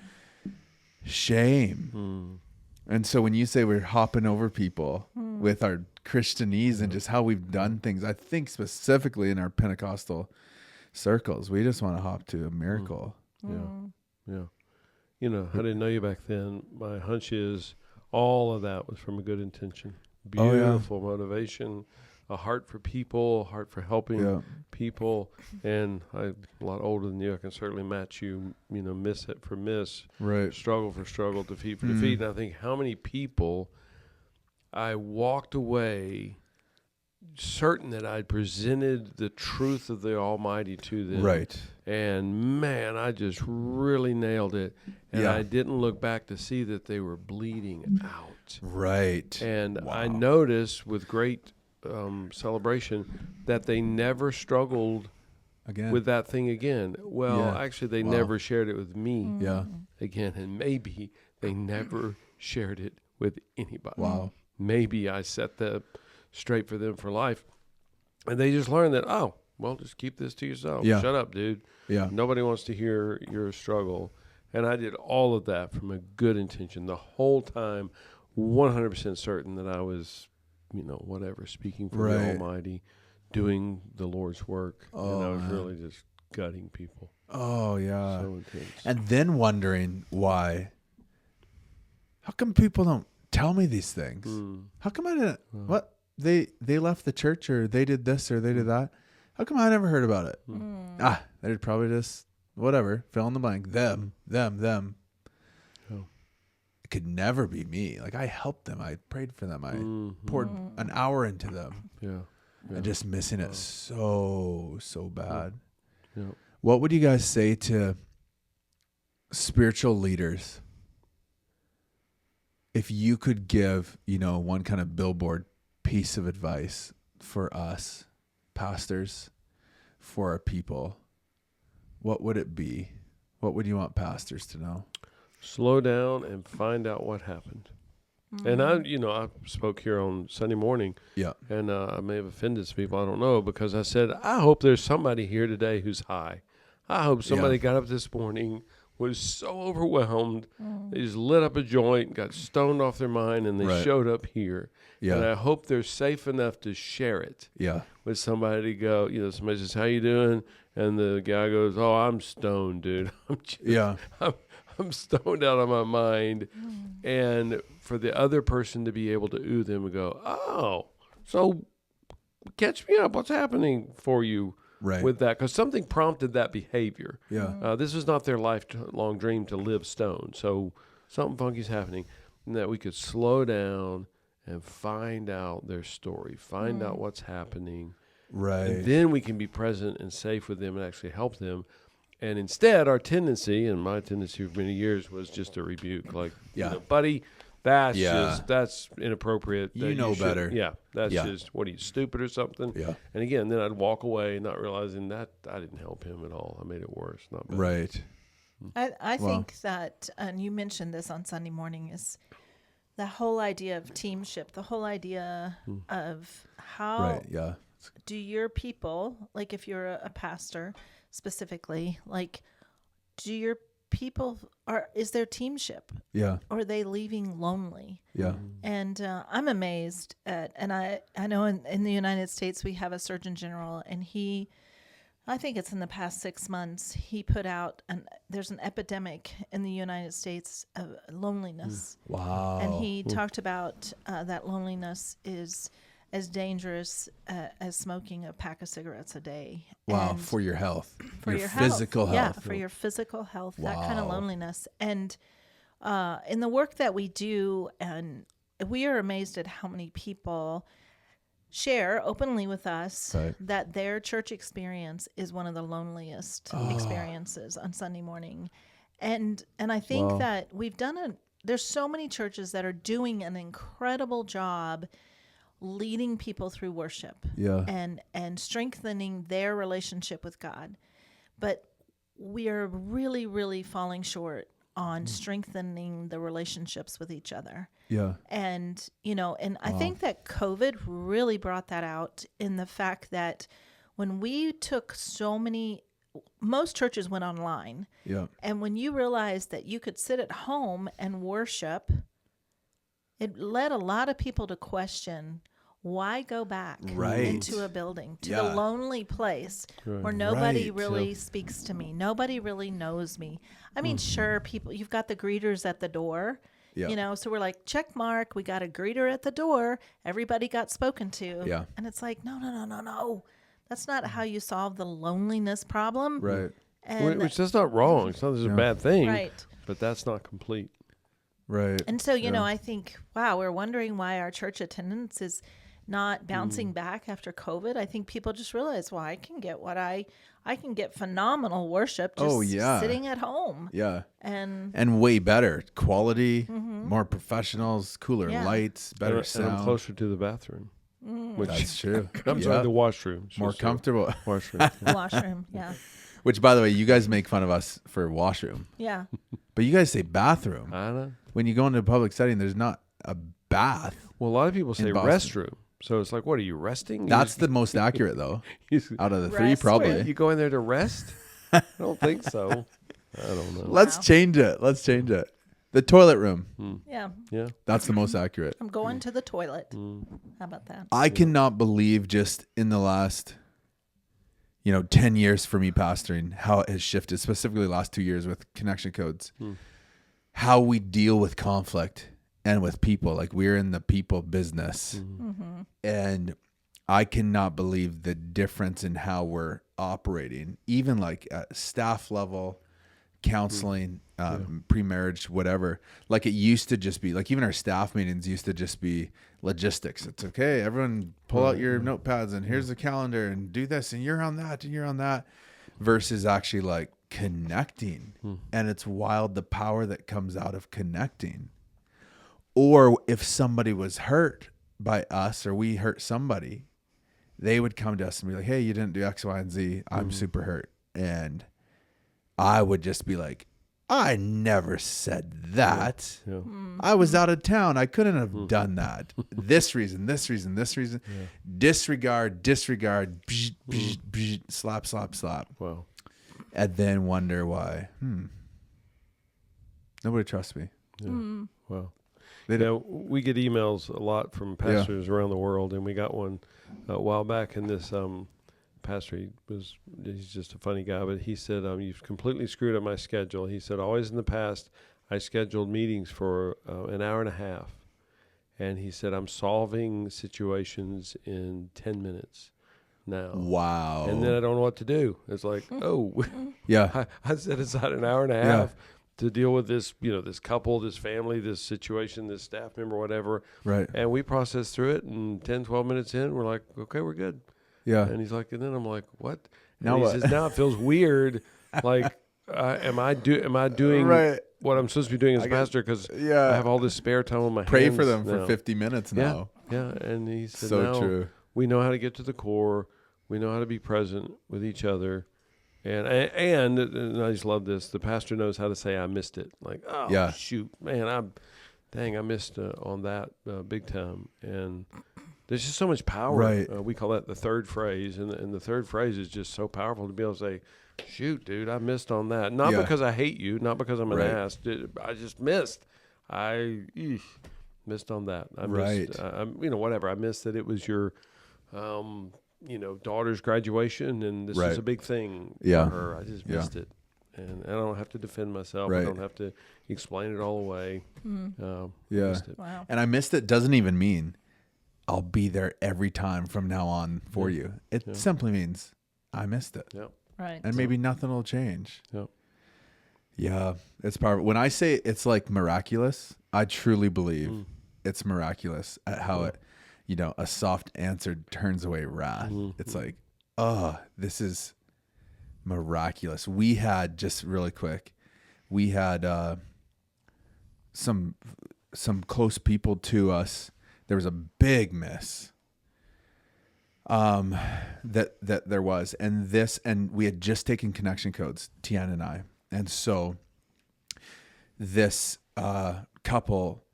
shame. And so when you say we're hopping over people with our Christianese and just how we've done things, I think specifically in our Pentecostal circles, we just want to hop to a miracle. Yeah. I didn't know you back then. My hunch is all of that was from a good intention. Beautiful motivation, a heart for people, a heart for helping people. And I'm a lot older than you. I can certainly match you, miss it for miss, right? Struggle for struggle, defeat for defeat. And I think how many people I walked away certain that I'd presented the truth of the Almighty to them. Right. And man, I just really nailed it. And I didn't look back to see that they were bleeding out. Right. And I noticed with great celebration that they never struggled with that thing again. Well, actually, they never shared it with me again. And maybe they never shared it with anybody. Wow. Maybe I set that straight for them for life. And they just learned that, just keep this to yourself. Yeah. Shut up, dude. Yeah. Nobody wants to hear your struggle. And I did all of that from a good intention the whole time, 100% certain that I was, speaking for the Almighty, doing the Lord's work. And I was really just gutting people. Oh, yeah. So intense. And then wondering why. How come people don't tell me these things? How come I didn't? What? They left the church, or they did this, or they did that. How come I never heard about it? They're probably just whatever, fill in the blank. Them. Oh. It could never be me. Like, I helped them. I prayed for them. I poured an hour into them. And just missing it so bad. Yeah. What would you guys say to spiritual leaders if you could give, one kind of billboard piece of advice for us pastors, for our people? What would it be? What would you want pastors to know? Slow down and find out what happened. And I spoke here on Sunday morning. Yeah. And I may have offended some people. I don't know, because I said, I hope there's somebody here today who's high. I hope somebody got up this morning, was so overwhelmed, they just lit up a joint, got stoned off their mind, and they showed up here. Yeah. And I hope they're safe enough to share it. Yeah. With somebody to go, somebody says, how you doing? And the guy goes, oh, I'm stoned, dude. I'm stoned out of my mind. And for the other person to be able to ooh them and go, oh, so catch me up. What's happening for you with that? Because something prompted that behavior. Yeah. This was not their lifelong dream to live stoned. So something funky's happening. And that we could slow down and find out their story, find out what's happening. Right. And then we can be present and safe with them and actually help them. And instead, our tendency, and my tendency for many years, was just to rebuke, like, buddy, that's inappropriate. You know better. Yeah, that's just, what are you, stupid or something? Yeah. And again, then I'd walk away, not realizing that I didn't help him at all. I made it worse, not better. Right. I think that, and you mentioned this on Sunday morning, is the whole idea of teamship, the whole idea of how do your people, like if you're a pastor specifically, like do your people, is there teamship? Yeah. Or are they leaving lonely? Yeah. And I'm amazed at, and I know in the United States we have a Surgeon General, and I think it's in the past 6 months, he put out, there's an epidemic in the United States of loneliness. Wow. And he talked about that loneliness is as dangerous as smoking a pack of cigarettes a day. Wow, and for your health. For your physical health. Yeah, for your physical health, that kind of loneliness. And in the work that we do, and we are amazed at how many people share openly with us that their church experience is one of the loneliest experiences on Sunday morning. And I think that we've there's so many churches that are doing an incredible job leading people through worship and strengthening their relationship with God. But we are really, really falling short on strengthening the relationships with each other. Yeah. And, I think that COVID really brought that out in the fact that when we took most churches went online. Yeah. And when you realized that you could sit at home and worship, it led a lot of people to question, why go back into a building, to the lonely place where nobody really speaks to me, nobody really knows me. I mean, sure, you've got the greeters at the door, so we're like, check mark, we got a greeter at the door, everybody got spoken to. Yeah. And it's like, no. That's not how you solve the loneliness problem. Right. And which is not wrong. It's not a bad thing. Right. But that's not complete. Right. And so, I think, we're wondering why our church attendance is not bouncing back after COVID. I think people just realize, I can get I can get phenomenal worship just sitting at home. Yeah. And way better quality, more professionals, cooler lights, better sound. And I'm closer to the bathroom. That's true. I'm sorry, the washroom. More comfortable. Washroom. Washroom, yeah. Which, by the way, you guys make fun of us for washroom. Yeah. But you guys say bathroom. I know. When you go into a public setting, there's not a bath. Well, a lot of people say restroom. So it's like, what, are you resting? That's the most accurate, though. Out of the three, probably. Wait, you go in there to rest? I don't think so. I don't know. Let's change it. The toilet room. Yeah. Yeah. That's the most accurate. I'm going to the toilet. How about that? I cannot believe just in the last, 10 years for me pastoring, how it has shifted, specifically the last 2 years with connection codes, how we deal with conflict and with people. Like, we're in the people business. And I cannot believe the difference in how we're operating, even like at staff level, counseling, pre-marriage, whatever. Like, it used to just be like, even our staff meetings used to just be logistics. It's okay, everyone pull out your notepads and here's the calendar and do this and you're on that and you're on that, versus actually like connecting. And it's wild, the power that comes out of connecting. Or if somebody was hurt by us or we hurt somebody, they would come to us and be like, hey, you didn't do X, Y, and Z. I'm super hurt. And I would just be like, I never said that. Yeah. I was out of town. I couldn't have done that. This reason. Yeah. Disregard, bzz, bzz, bzz, slap. Wow. And then wonder why. Nobody trusts me. Yeah. Wow. We get emails a lot from pastors around the world, and we got one a while back, and this pastor, he's just a funny guy, but he said, you've completely screwed up my schedule. He said, always in the past, I scheduled meetings for an hour and a half. And he said, I'm solving situations in 10 minutes now. Wow. And then I don't know what to do. It's like, yeah. I set aside an hour and a half to deal with this, this couple, this family, this situation, this staff member, whatever. Right. And we processed through it, and 10, 12 minutes in, we're like, okay, we're good. Yeah. And he's like, and then I'm like, what? Now and he what? says, now it feels weird Like, am I doing Right. what I'm supposed to be doing as a pastor? Because I have all this spare time on my hands. Pray for them now. for 50 minutes now. Yeah. And he said, So now true. we know how to get to the core. We know how to be present with each other. And I just love this. The pastor knows how to say, I missed it. Like, oh, shoot, man, I missed on that big time. And there's just so much power. Right. We call that the third phrase. And the third phrase is just so powerful to be able to say, shoot, dude, I missed on that. Not because I hate you, not because I'm an ass. I just missed. I missed on that. I missed, whatever. I missed that it was your, daughter's graduation, and this is a big thing for her. I just missed it. And I don't have to defend myself. I don't have to explain it all away. Missed it. Wow. And I missed it doesn't even mean I'll be there every time from now on for you. It simply means I missed it. Yep. Right. And maybe nothing will change. Yep. Yeah, it's powerful. When I say it's like miraculous, I truly believe it's miraculous at how it, a soft answer turns away wrath. It's like, this is miraculous. We had, just really quick, we had some close people to us. There was a big miss that there was, and we had just taken connection codes, Tiana and I. And so this couple,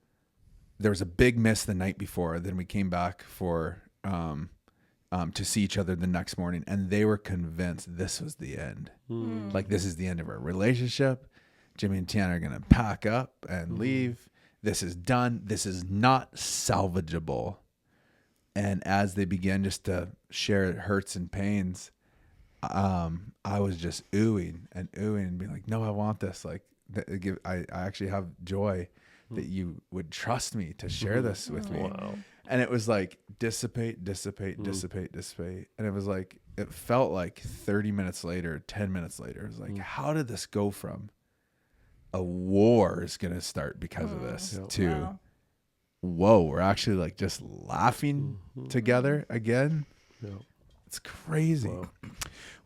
there was a big miss the night before. Then we came back for to see each other the next morning, and they were convinced this was the end. Like, this is the end of our relationship. Jimmy and Tiana are going to pack up and leave. This is done. This is not salvageable. And as they began just to share hurts and pains, I was just oohing and being like, no, I want this. Like, I actually have joy that you would trust me to share this with me. Wow. And it was like dissipate. And it was like, it felt like 30 minutes later, 10 minutes later, it was like, how did this go from a war is going to start because of this to, whoa, we're actually like just laughing together again. Yeah. It's crazy. Wow.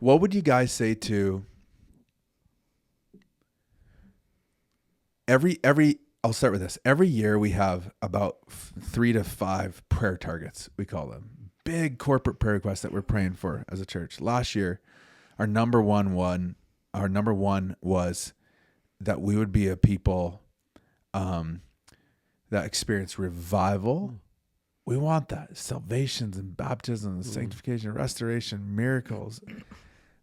What would you guys say to I'll start with this. Every year we have about 3 to 5 prayer targets, we call them. Big corporate prayer requests that we're praying for as a church. Last year, our number one was that we would be a people that experience revival. We want that. Salvations and baptisms, sanctification, restoration, miracles.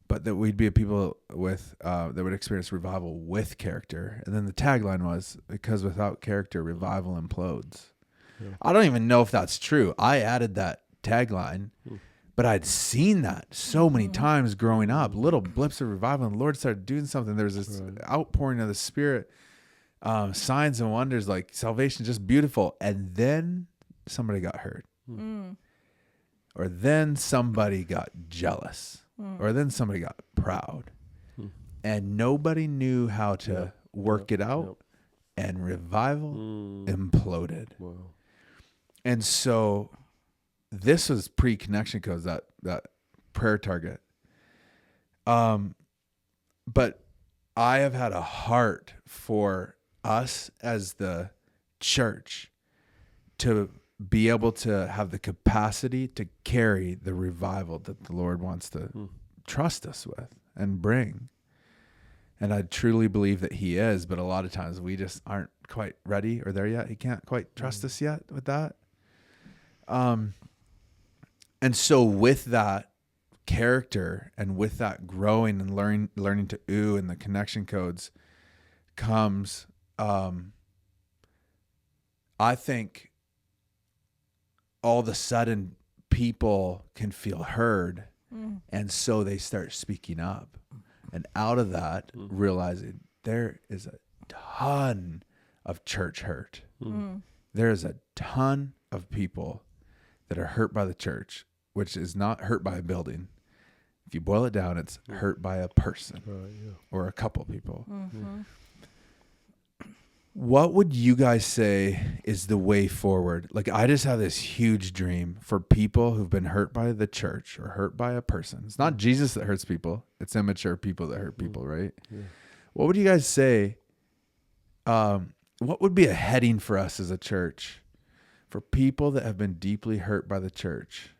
But that we'd be a people with that would experience revival with character. And then the tagline was, because without character, revival implodes. Yeah. I don't even know if that's true. I added that tagline, but I'd seen that so many times growing up, little blips of revival, and the Lord started doing something. There was this outpouring of the Spirit, signs and wonders, like salvation, just beautiful. And then somebody got hurt. Or then somebody got jealous. Or then somebody got proud. And nobody knew how to work it out. And revival imploded. Wow. And so this was pre-connection codes, that prayer target. But I have had a heart for us as the church to be able to have the capacity to carry the revival that the Lord wants to trust us with and bring. And I truly believe that he is, but a lot of times we just aren't quite ready or there yet. He can't quite trust us yet with that. And so with that character and with that growing and learning to ooh and the connection codes comes, I think all of a sudden people can feel heard. And so they start speaking up. And out of that, realizing there is a ton of church hurt. There is a ton of people that are hurt by the church, which is not hurt by a building. If you boil it down, it's hurt by a person or a couple people. What would you guys say is the way forward? Like, I just have this huge dream for people who've been hurt by the church or hurt by a person. It's not Jesus that hurts people. It's immature people that hurt people, right? Yeah. What would you guys say? What would be a heading for us as a church for people that have been deeply hurt by the church?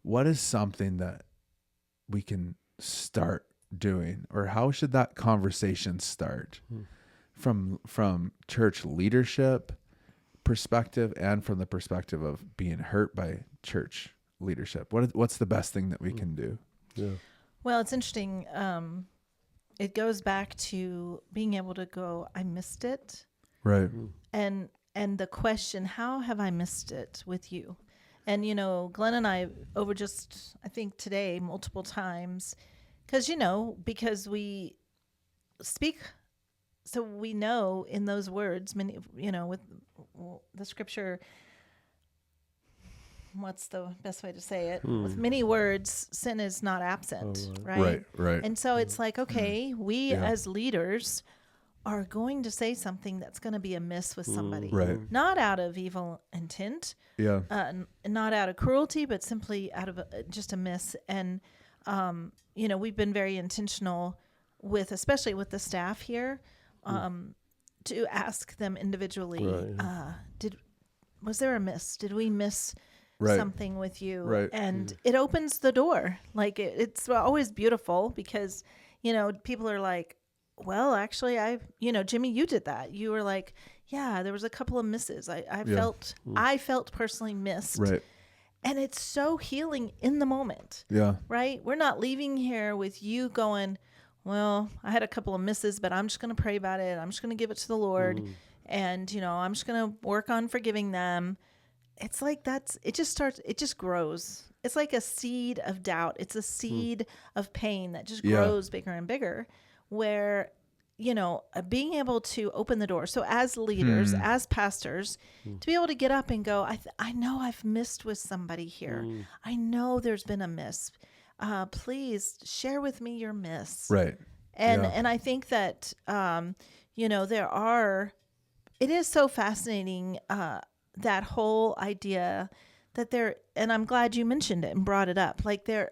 What is something that we can start doing, or how should that conversation start? From church leadership perspective and from the perspective of being hurt by church leadership? What's the best thing that we can do? Yeah. Well, it's interesting. It goes back to being able to go, I missed it. Right. And the question, how have I missed it with you? And, Glenn and I I think today, multiple times, because we speak. So we know in those words, many, with the scripture, what's the best way to say it? With many words, sin is not absent, right? Right. And so it's like, okay, we as leaders are going to say something that's going to be amiss with somebody. Right. Not out of evil intent. Yeah. Not out of cruelty, but simply out of just a miss. And, we've been very intentional especially with the staff here, to ask them individually, was there a miss? Did we miss something with you? Right. And it opens the door. Like it's always beautiful because, people are like, well, actually Jimmy, you did that. You were like, yeah, there was a couple of misses. I felt personally missed. Right. And it's so healing in the moment. Yeah. Right. We're not leaving here with you going, well, I had a couple of misses, but I'm just going to pray about it. I'm just going to give it to the Lord. And, I'm just going to work on forgiving them. It's like it just grows. It's like a seed of doubt. It's a seed of pain that just grows bigger and bigger where, being able to open the door. So as leaders, as pastors, to be able to get up and go, I know I've missed with somebody here. I know there's been a miss. Please share with me your miss. Right. And I think that, it is so fascinating, that whole idea that and I'm glad you mentioned it and brought it up. Like the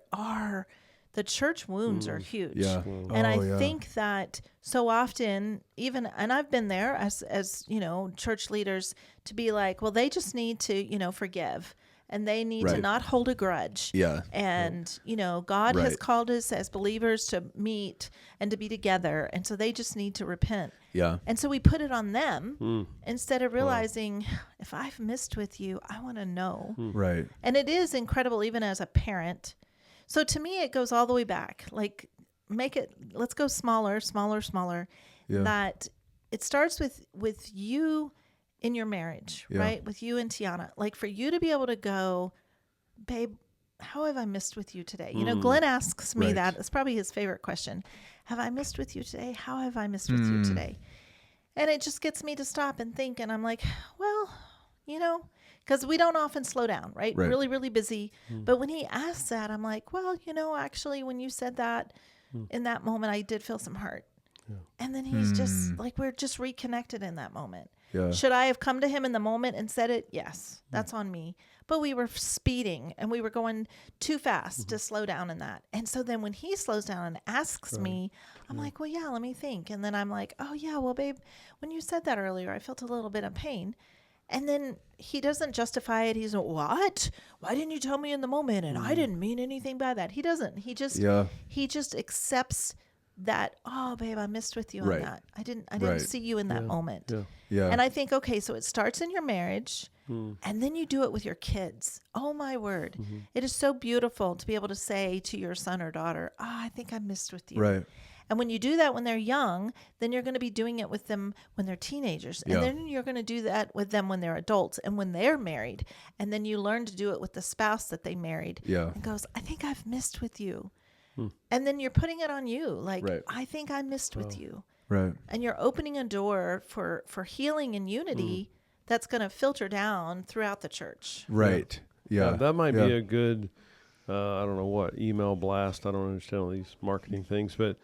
church wounds are huge. Yeah. And I think that so often and I've been there as church leaders to be like, well, they just need to, forgive. And they need to not hold a grudge. Yeah. And, God has called us as believers to meet and to be together. And so they just need to repent. Yeah. And so we put it on them instead of realizing if I've missed with you, I want to know. Right. And it is incredible, even as a parent. So to me, it goes all the way back. Like, let's go smaller. Yeah. That it starts with you in your marriage, right? With you and Tiana. Like for you to be able to go, babe, how have I missed with you today? Glenn asks me that. It's probably his favorite question. Have I missed with you today? How have I missed with you today? And it just gets me to stop and think. And I'm like, well, because we don't often slow down, right? Really, really busy. But when he asks that, I'm like, well, actually, when you said that in that moment, I did feel some hurt. Yeah. And then he's just like, we're just reconnected in that moment. Yeah. Should I have come to him in the moment and said it? Yes, that's on me. But we were speeding and we were going too fast to slow down in that. And so then when he slows down and asks me, I'm like, well, yeah, let me think. And then I'm like, oh, yeah, well, babe, when you said that earlier, I felt a little bit of pain. And then he doesn't justify it. He's like, what? Why didn't you tell me in the moment? And I didn't mean anything by that. He doesn't. He just accepts that, oh, babe, I missed with you on that. I didn't see you in that moment. Yeah. Yeah. And I think, okay, so it starts in your marriage and then you do it with your kids. Oh my word. It is so beautiful to be able to say to your son or daughter, I think I missed with you. Right. And when you do that when they're young, then you're going to be doing it with them when they're teenagers. And then you're going to do that with them when they're adults and when they're married. And then you learn to do it with the spouse that they married. Yeah. And goes, I think I've missed with you. And then you're putting it on you. Like, I think I missed with you. Right. And you're opening a door for healing and unity that's going to filter down throughout the church. Right. Yeah. That might be a good, I don't know what, email blast. I don't understand all these marketing things, but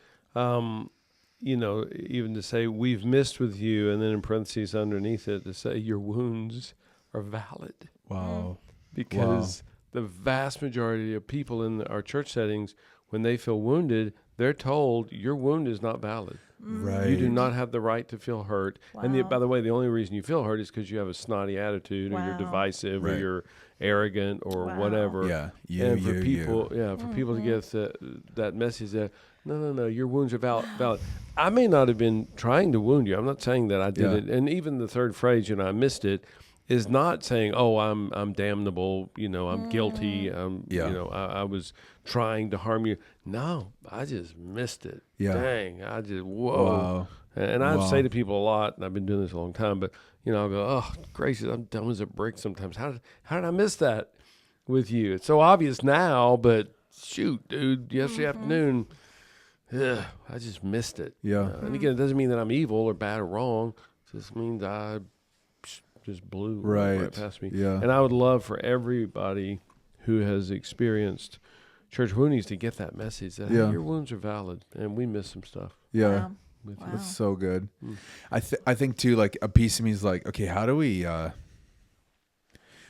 even to say we've missed with you, and then in parentheses underneath it to say your wounds are valid. Wow. Because the vast majority of people in our church settings, when they feel wounded, they're told your wound is not valid. Right. You do not have the right to feel hurt. Wow. And by the way, the only reason you feel hurt is because you have a snotty attitude, or you're divisive, or you're arrogant, or whatever. Yeah. And for people to get that message that no, your wounds are valid. I may not have been trying to wound you. I'm not saying that I did it. And even the third phrase, I missed it, is not saying, oh, I'm damnable, I'm guilty, I was trying to harm you. No, I just missed it. Yeah. Dang, whoa. Wow. And I say to people a lot, and I've been doing this a long time, but, I'll go, oh, gracious, I'm dumb as a brick sometimes. How did I miss that with you? It's so obvious now, but shoot, dude, yesterday afternoon, I just missed it. Yeah. And again, it doesn't mean that I'm evil or bad or wrong. It just means I just blew right past me. Yeah. And I would love for everybody who has experienced church woundings to get that message that hey, your wounds are valid, and we miss some stuff. Yeah. Wow. That's so good. I think too, like a piece of me is like, okay, how do we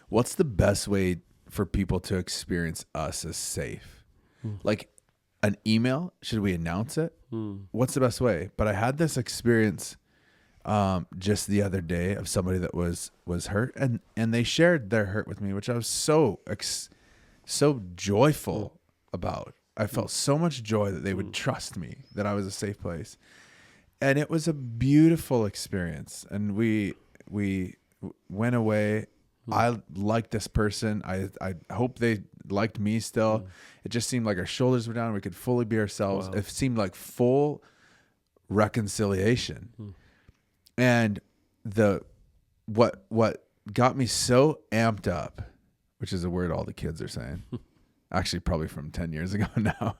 what's the best way for people to experience us as safe? Like an email, should we announce it? What's the best way? But I had this experience just the other day of somebody that was hurt, and they shared their hurt with me, which I was so joyful about. I felt so much joy that they would trust me, that I was a safe place. And it was a beautiful experience. And we went away. I liked this person. I hope they liked me still. It just seemed like our shoulders were down. We could fully be ourselves. Wow. It seemed like full reconciliation. And what got me so amped up, which is a word all the kids are saying, actually probably from 10 years ago now.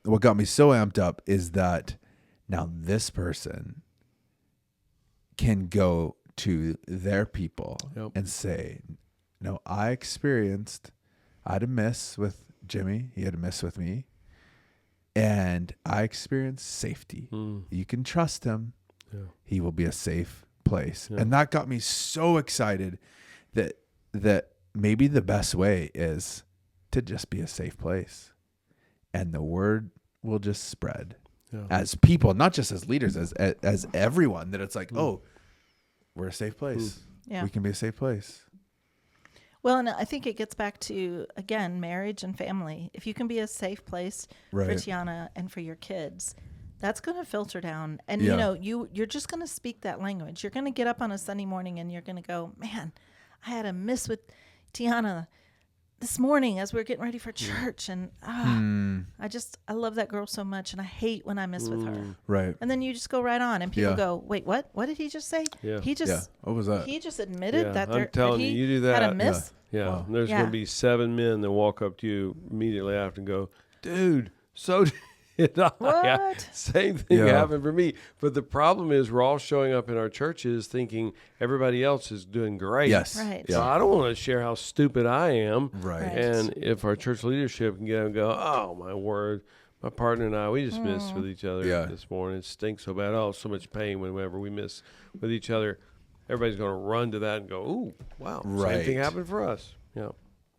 What got me so amped up is that now this person can go to their people and say, no, I had a miss with Jimmy. He had a miss with me. And I experienced safety. You can trust him. Yeah. He will be a safe place. Yeah. And that got me so excited that maybe the best way is to just be a safe place. And the word will just spread as people, not just as leaders, as everyone, that it's like, oh, we're a safe place. Yeah. We can be a safe place. Well, and I think it gets back to, again, marriage and family. If you can be a safe place for Tiana and for your kids, that's going to filter down. And, you're just going to speak that language. You're going to get up on a Sunday morning and you're going to go, man, I had a miss with Tiana this morning as we were getting ready for church. And I love that girl so much. And I hate when I miss with her. Right. And then you just go right on and people go, wait, what? What did he just say? Yeah. What was that? He just admitted that I'm telling you do that. Had a miss. Yeah. Wow. There's going to be 7 men that walk up to you immediately after and go, dude, so did I. What? Same thing happened for me. But the problem is we're all showing up in our churches thinking everybody else is doing great. Yes. Right. So I don't want to share how stupid I am. Right. And if our church leadership can get and go, oh, my word, my partner and I, we just missed with each other this morning. It stinks so bad. Oh, so much pain whenever we miss with each other. Everybody's going to run to that and go, ooh, wow, same thing happened for us. Yeah.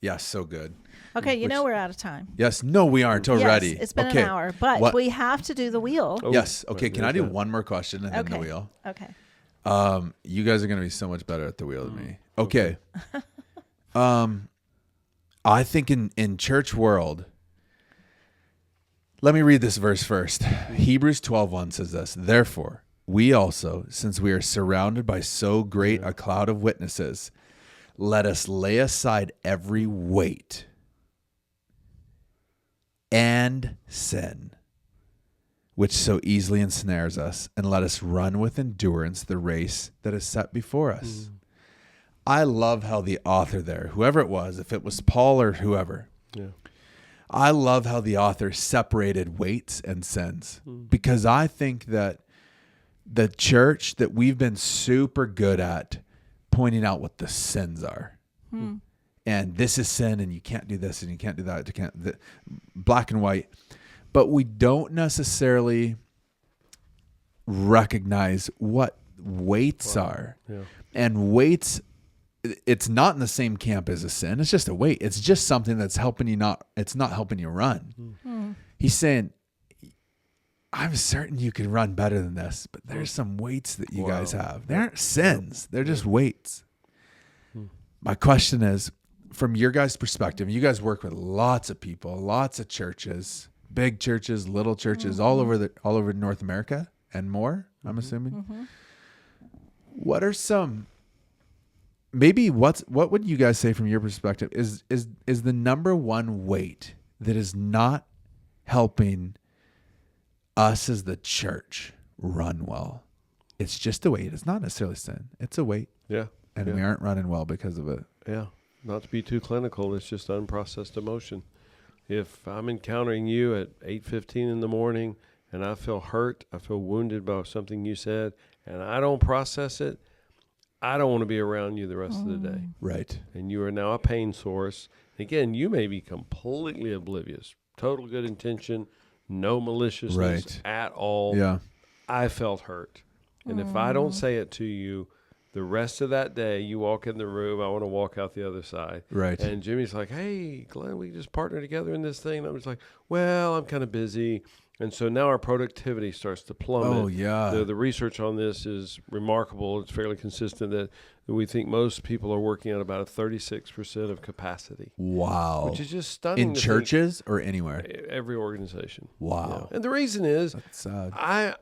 Yes, so good. Okay, we're out of time. Yes, no, we aren't already. Yes, it's been an hour, but we have to do the wheel. Oh, yes, okay, can I do one more question and then the wheel? Okay. You guys are going to be so much better at the wheel than me. Okay. I think in church world, let me read this verse first. Hebrews 12:1 says this, therefore, we also, since we are surrounded by so great a cloud of witnesses, let us lay aside every weight and sin, which so easily ensnares us, and let us run with endurance the race that is set before us. I love how the author there, whoever it was, if it was Paul or whoever, I love how the author separated weights and sins, because I think that the church, that we've been super good at pointing out what the sins are. And this is sin, and you can't do this, and you can't do that. Black and white. But we don't necessarily recognize what weights are. Yeah. And weights, it's not in the same camp as a sin. It's just a weight. It's just something that's helping you it's not helping you run. Mm-hmm. He's saying, I'm certain you can run better than this, but there's some weights that you guys have. They aren't sins. They're just weights. My question is, from your guys' perspective, you guys work with lots of people, lots of churches, big churches, little churches, all over North America and more, I'm assuming. Mm-hmm. What are some, maybe what would you guys say from your perspective is the number one weight that is not helping us as the church run well? It's just a weight. It's not necessarily sin. It's a weight. Yeah. And we aren't running well because of it. Yeah. Not to be too clinical, it's just unprocessed emotion. If I'm encountering you at 8:15 in the morning and I feel hurt, I feel wounded by something you said, and I don't process it, I don't want to be around you the rest of the day. Right. And you are now a pain source. Again, you may be completely oblivious, total good intention, no maliciousness at all. Yeah. I felt hurt. And if I don't say it to you, the rest of that day, you walk in the room, I want to walk out the other side. Right. And Jimmy's like, hey, Glenn, we just partner together in this thing. And I'm just like, well, I'm kind of busy. And so now our productivity starts to plummet. Oh, yeah. The research on this is remarkable. It's fairly consistent that we think most people are working at about a 36% of capacity. Wow. Which is just stunning. In churches or anywhere? Every organization. Wow. Yeah. And the reason is, that's sad.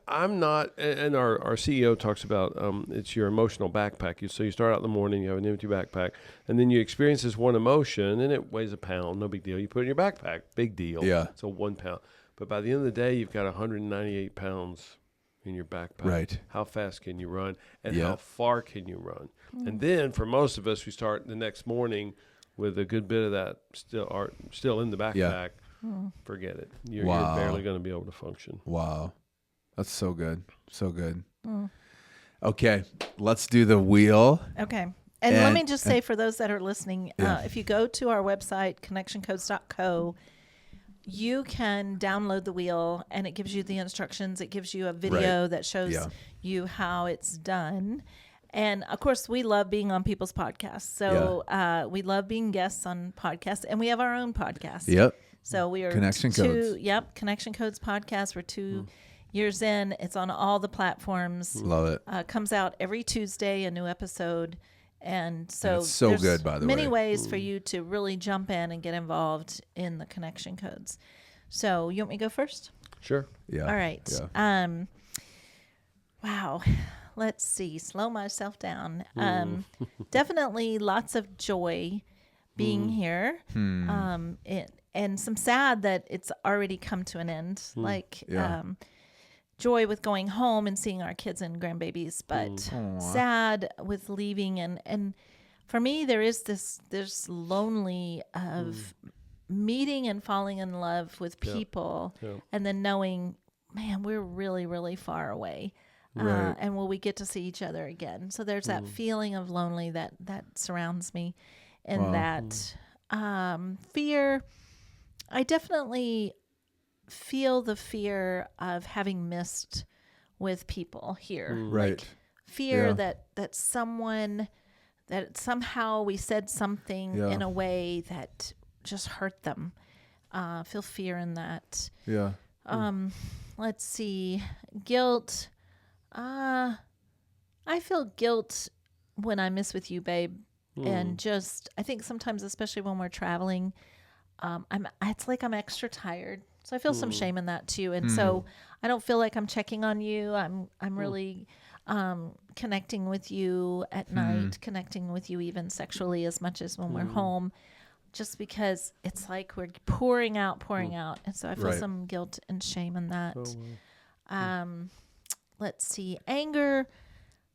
I'm not, and our CEO talks about it's your emotional backpack. So you start out in the morning, you have an empty backpack, and then you experience this one emotion, and it weighs a pound, no big deal. You put it in your backpack, big deal. Yeah. So 1 pound. But by the end of the day, you've got 198 pounds in your backpack. Right. How fast can you run, and how far can you run? And then for most of us, we start the next morning with a good bit of that still in the backpack. Yeah. Forget it. You're barely going to be able to function. Wow. That's so good. So good. Okay. Let's do the wheel. Okay. And let me just say, for those that are listening, if you go to our website, connectioncodes.co, you can download the wheel, and it gives you the instructions. It gives you a video that shows you how it's done. And of course, we love being on people's podcasts. So we love being guests on podcasts, and we have our own podcast. Yep. So we are Connection Codes. Yep, Connection Codes podcast. We're 2 years in. It's on all the platforms. Love it. Comes out every Tuesday, a new episode. And so it's so good, by the way. Many ways for you to really jump in and get involved in the Connection Codes. So you want me to go first? Sure. Yeah. All right. Yeah. Wow. Let's see. Slow myself down. Definitely lots of joy being here. And some sad that it's already come to an end. Joy with going home and seeing our kids and grandbabies, but sad with leaving. And for me, there is this lonely of meeting and falling in love with people and then knowing, man, we're really, really far away. Right. And will we get to see each other again? So there's that feeling of lonely that surrounds me, and that fear. I definitely feel the fear of having missed with people here. Right. Like fear that somehow we said something in a way that just hurt them. Feel fear in that. Yeah. Let's see. Guilt. I feel guilt when I miss with you, babe. And just, I think sometimes, especially when we're traveling, it's like I'm extra tired. So I feel some shame in that too. And so I don't feel like I'm checking on you. I'm really connecting with you at night, connecting with you even sexually as much as when we're home, just because it's like we're pouring out. And so I feel some guilt and shame in that. Let's see. Anger.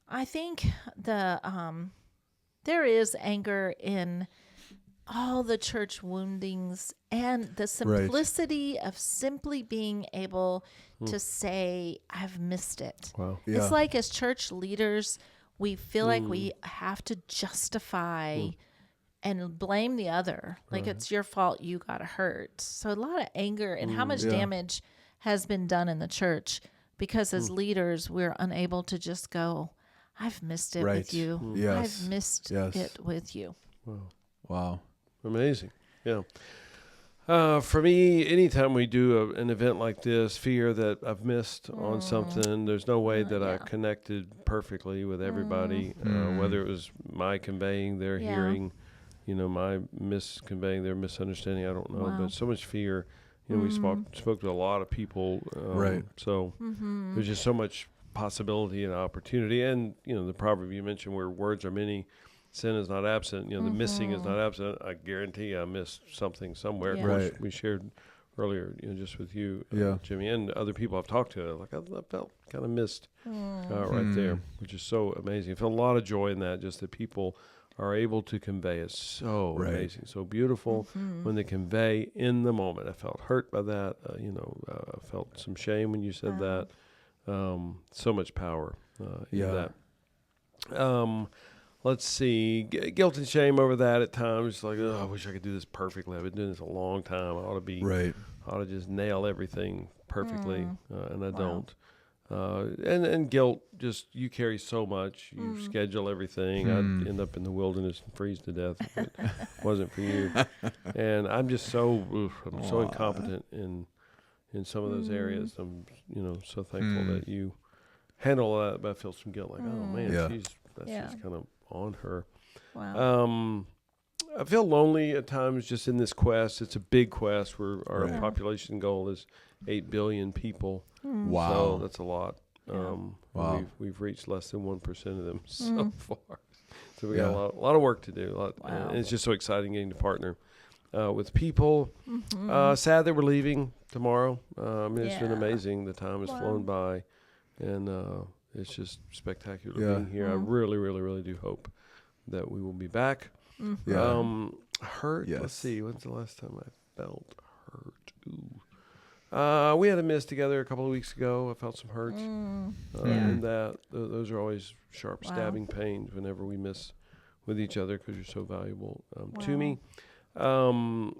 I think there is anger in all the church woundings and the simplicity of simply being able to say, I've missed it. Wow. Yeah. It's like as church leaders, we feel like we have to justify and blame the other. Like it's your fault you got hurt. So a lot of anger and how much damage has been done in the church because as leaders, we're unable to just go, I've missed it Right. with you. Yes. I've missed it with you. Wow. Amazing. Yeah. For me, anytime we do an event like this, fear that I've missed on something, there's no way that I connected perfectly with everybody, whether it was my conveying their hearing, my misconveying their misunderstanding, I don't know, but so much fear. We spoke to a lot of people, Right. so there's just so much possibility and opportunity. And, the proverb you mentioned where words are many, sin is not absent. The missing is not absent. I guarantee I missed something somewhere. Yeah. Of course, Right. we shared earlier, just with you, Yeah. Jimmy, and other people I've talked to. Like I felt kind of missed right there, which is so amazing. I feel a lot of joy in that. Just that people are able to convey is so amazing, so beautiful when they convey in the moment. I felt hurt by that. I felt some shame when you said that. So much power in that. Let's see, guilt and shame over that at times. Like, I wish I could do this perfectly. I've been doing this a long time. I ought to just nail everything perfectly, and I don't. And guilt, just you carry so much. You schedule everything. I'd end up in the wilderness and freeze to death if it wasn't for you. And I'm just so incompetent in some of those areas. I'm so thankful that you handle that, but I feel some guilt. Like, oh man, that's just kind of on her. Wow. I feel lonely at times just in this quest. It's a big quest where our population goal is 8 billion people. Wow. So that's a lot. Wow. We've reached less than 1% of them so far. So we got a lot of work to do. And it's just so exciting getting to partner with people. Sad that we're leaving tomorrow. It's been amazing. The time has flown by. And it's just spectacular being here. I really, really, really do hope that we will be back. Hurt. Yes. Let's see. When's the last time I felt hurt? Ooh. We had a miss together a couple of weeks ago. I felt some hurt. And that those are always sharp stabbing pains whenever we miss with each other because you're so valuable to me. Tons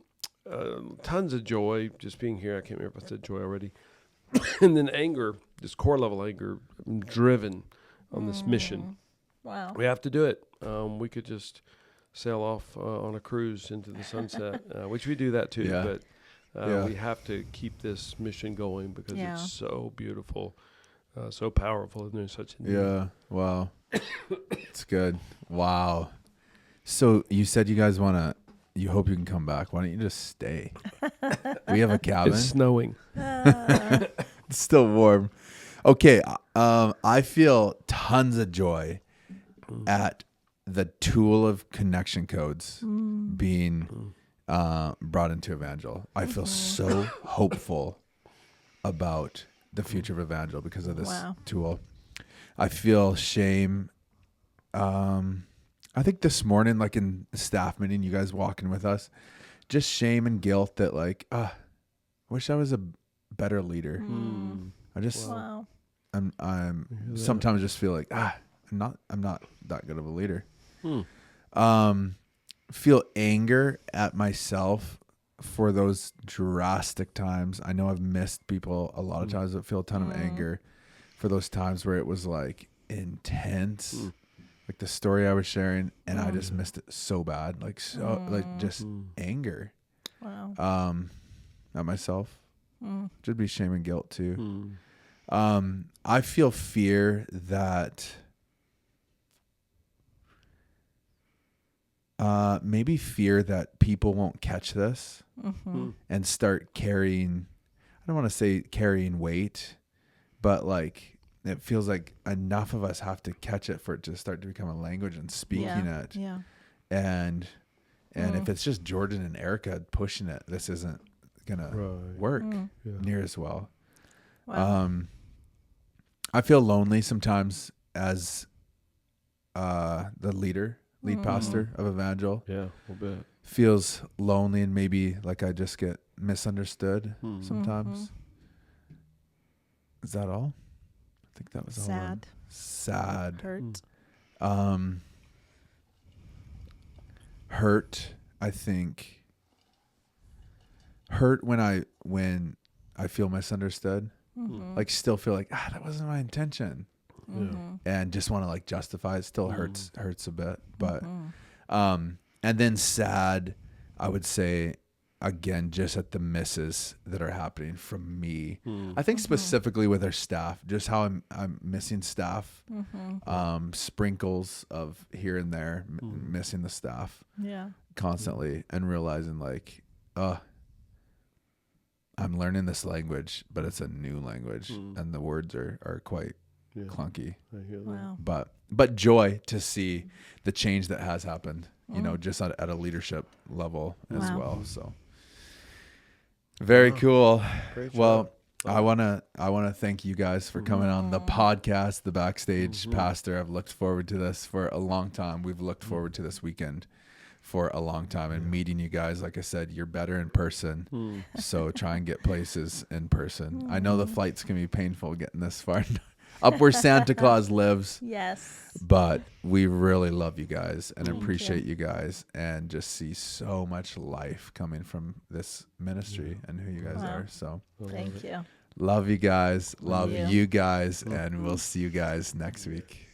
of joy just being here. I can't remember if I said joy already. And then anger, this core level anger. I'm driven on this mission. Wow. We have to do it. We could just sail off on a cruise into the sunset, which we do that too. But we have to keep this mission going because it's so beautiful, so powerful, and there's such a need. Yeah. Wow. It's good. Wow. So you said you guys you hope you can come back. Why don't you just stay? We have a cabin. It's snowing. It's still warm. Okay. I feel tons of joy at the tool of connection codes being brought into Evangel. I feel so hopeful about the future of Evangel because of this tool. I feel shame. I think this morning, like in the staff meeting, you guys walking with us, just shame and guilt that like, wish I was a better leader. I just, I'm sometimes just feel like, I'm not that good of a leader. Feel anger at myself for those drastic times. I know I've missed people a lot of times, but feel a ton of anger for those times where it was like intense. Like the story I was sharing, and I just missed it so bad, like just anger, at myself. Should be shame and guilt too. I feel fear that maybe fear that people won't catch this and start carrying. I don't want to say carrying weight, but like. It feels like enough of us have to catch it for it to start to become a language and speaking it. Yeah. And if it's just Jordan and Erica pushing it, this isn't gonna work near as well. Wow. I feel lonely sometimes as the lead pastor of Evangel. Yeah, a little bit. Feels lonely and maybe like I just get misunderstood sometimes. Is that all? I think that was all. Sad. Hurt. Hurt. I think hurt when I feel misunderstood. like still feel like, that wasn't my intention. And just want to like justify it. Still hurts a bit, but, and then sad, I would say, again, just at the misses that are happening from me. I think specifically with our staff, just how I'm missing staff, sprinkles of here and there, missing the staff constantly, and realizing like, I'm learning this language, but it's a new language, and the words are quite clunky. I hear that. Wow. But joy to see the change that has happened, you know, just at a leadership level as well. So very cool. Well, I want to thank you guys for coming on the podcast, the Backstage Pastor. I've looked forward to this for a long time. We've looked forward to this weekend for a long time, and meeting you guys. Like I said, you're better in person. So try and get places in person. I know the flights can be painful getting this far up where Santa Claus lives. Yes. But we really love you guys and appreciate you guys, and just see so much life coming from this ministry and who you guys are. So thank you. love you guys. Love you guys. And we'll see you guys next week.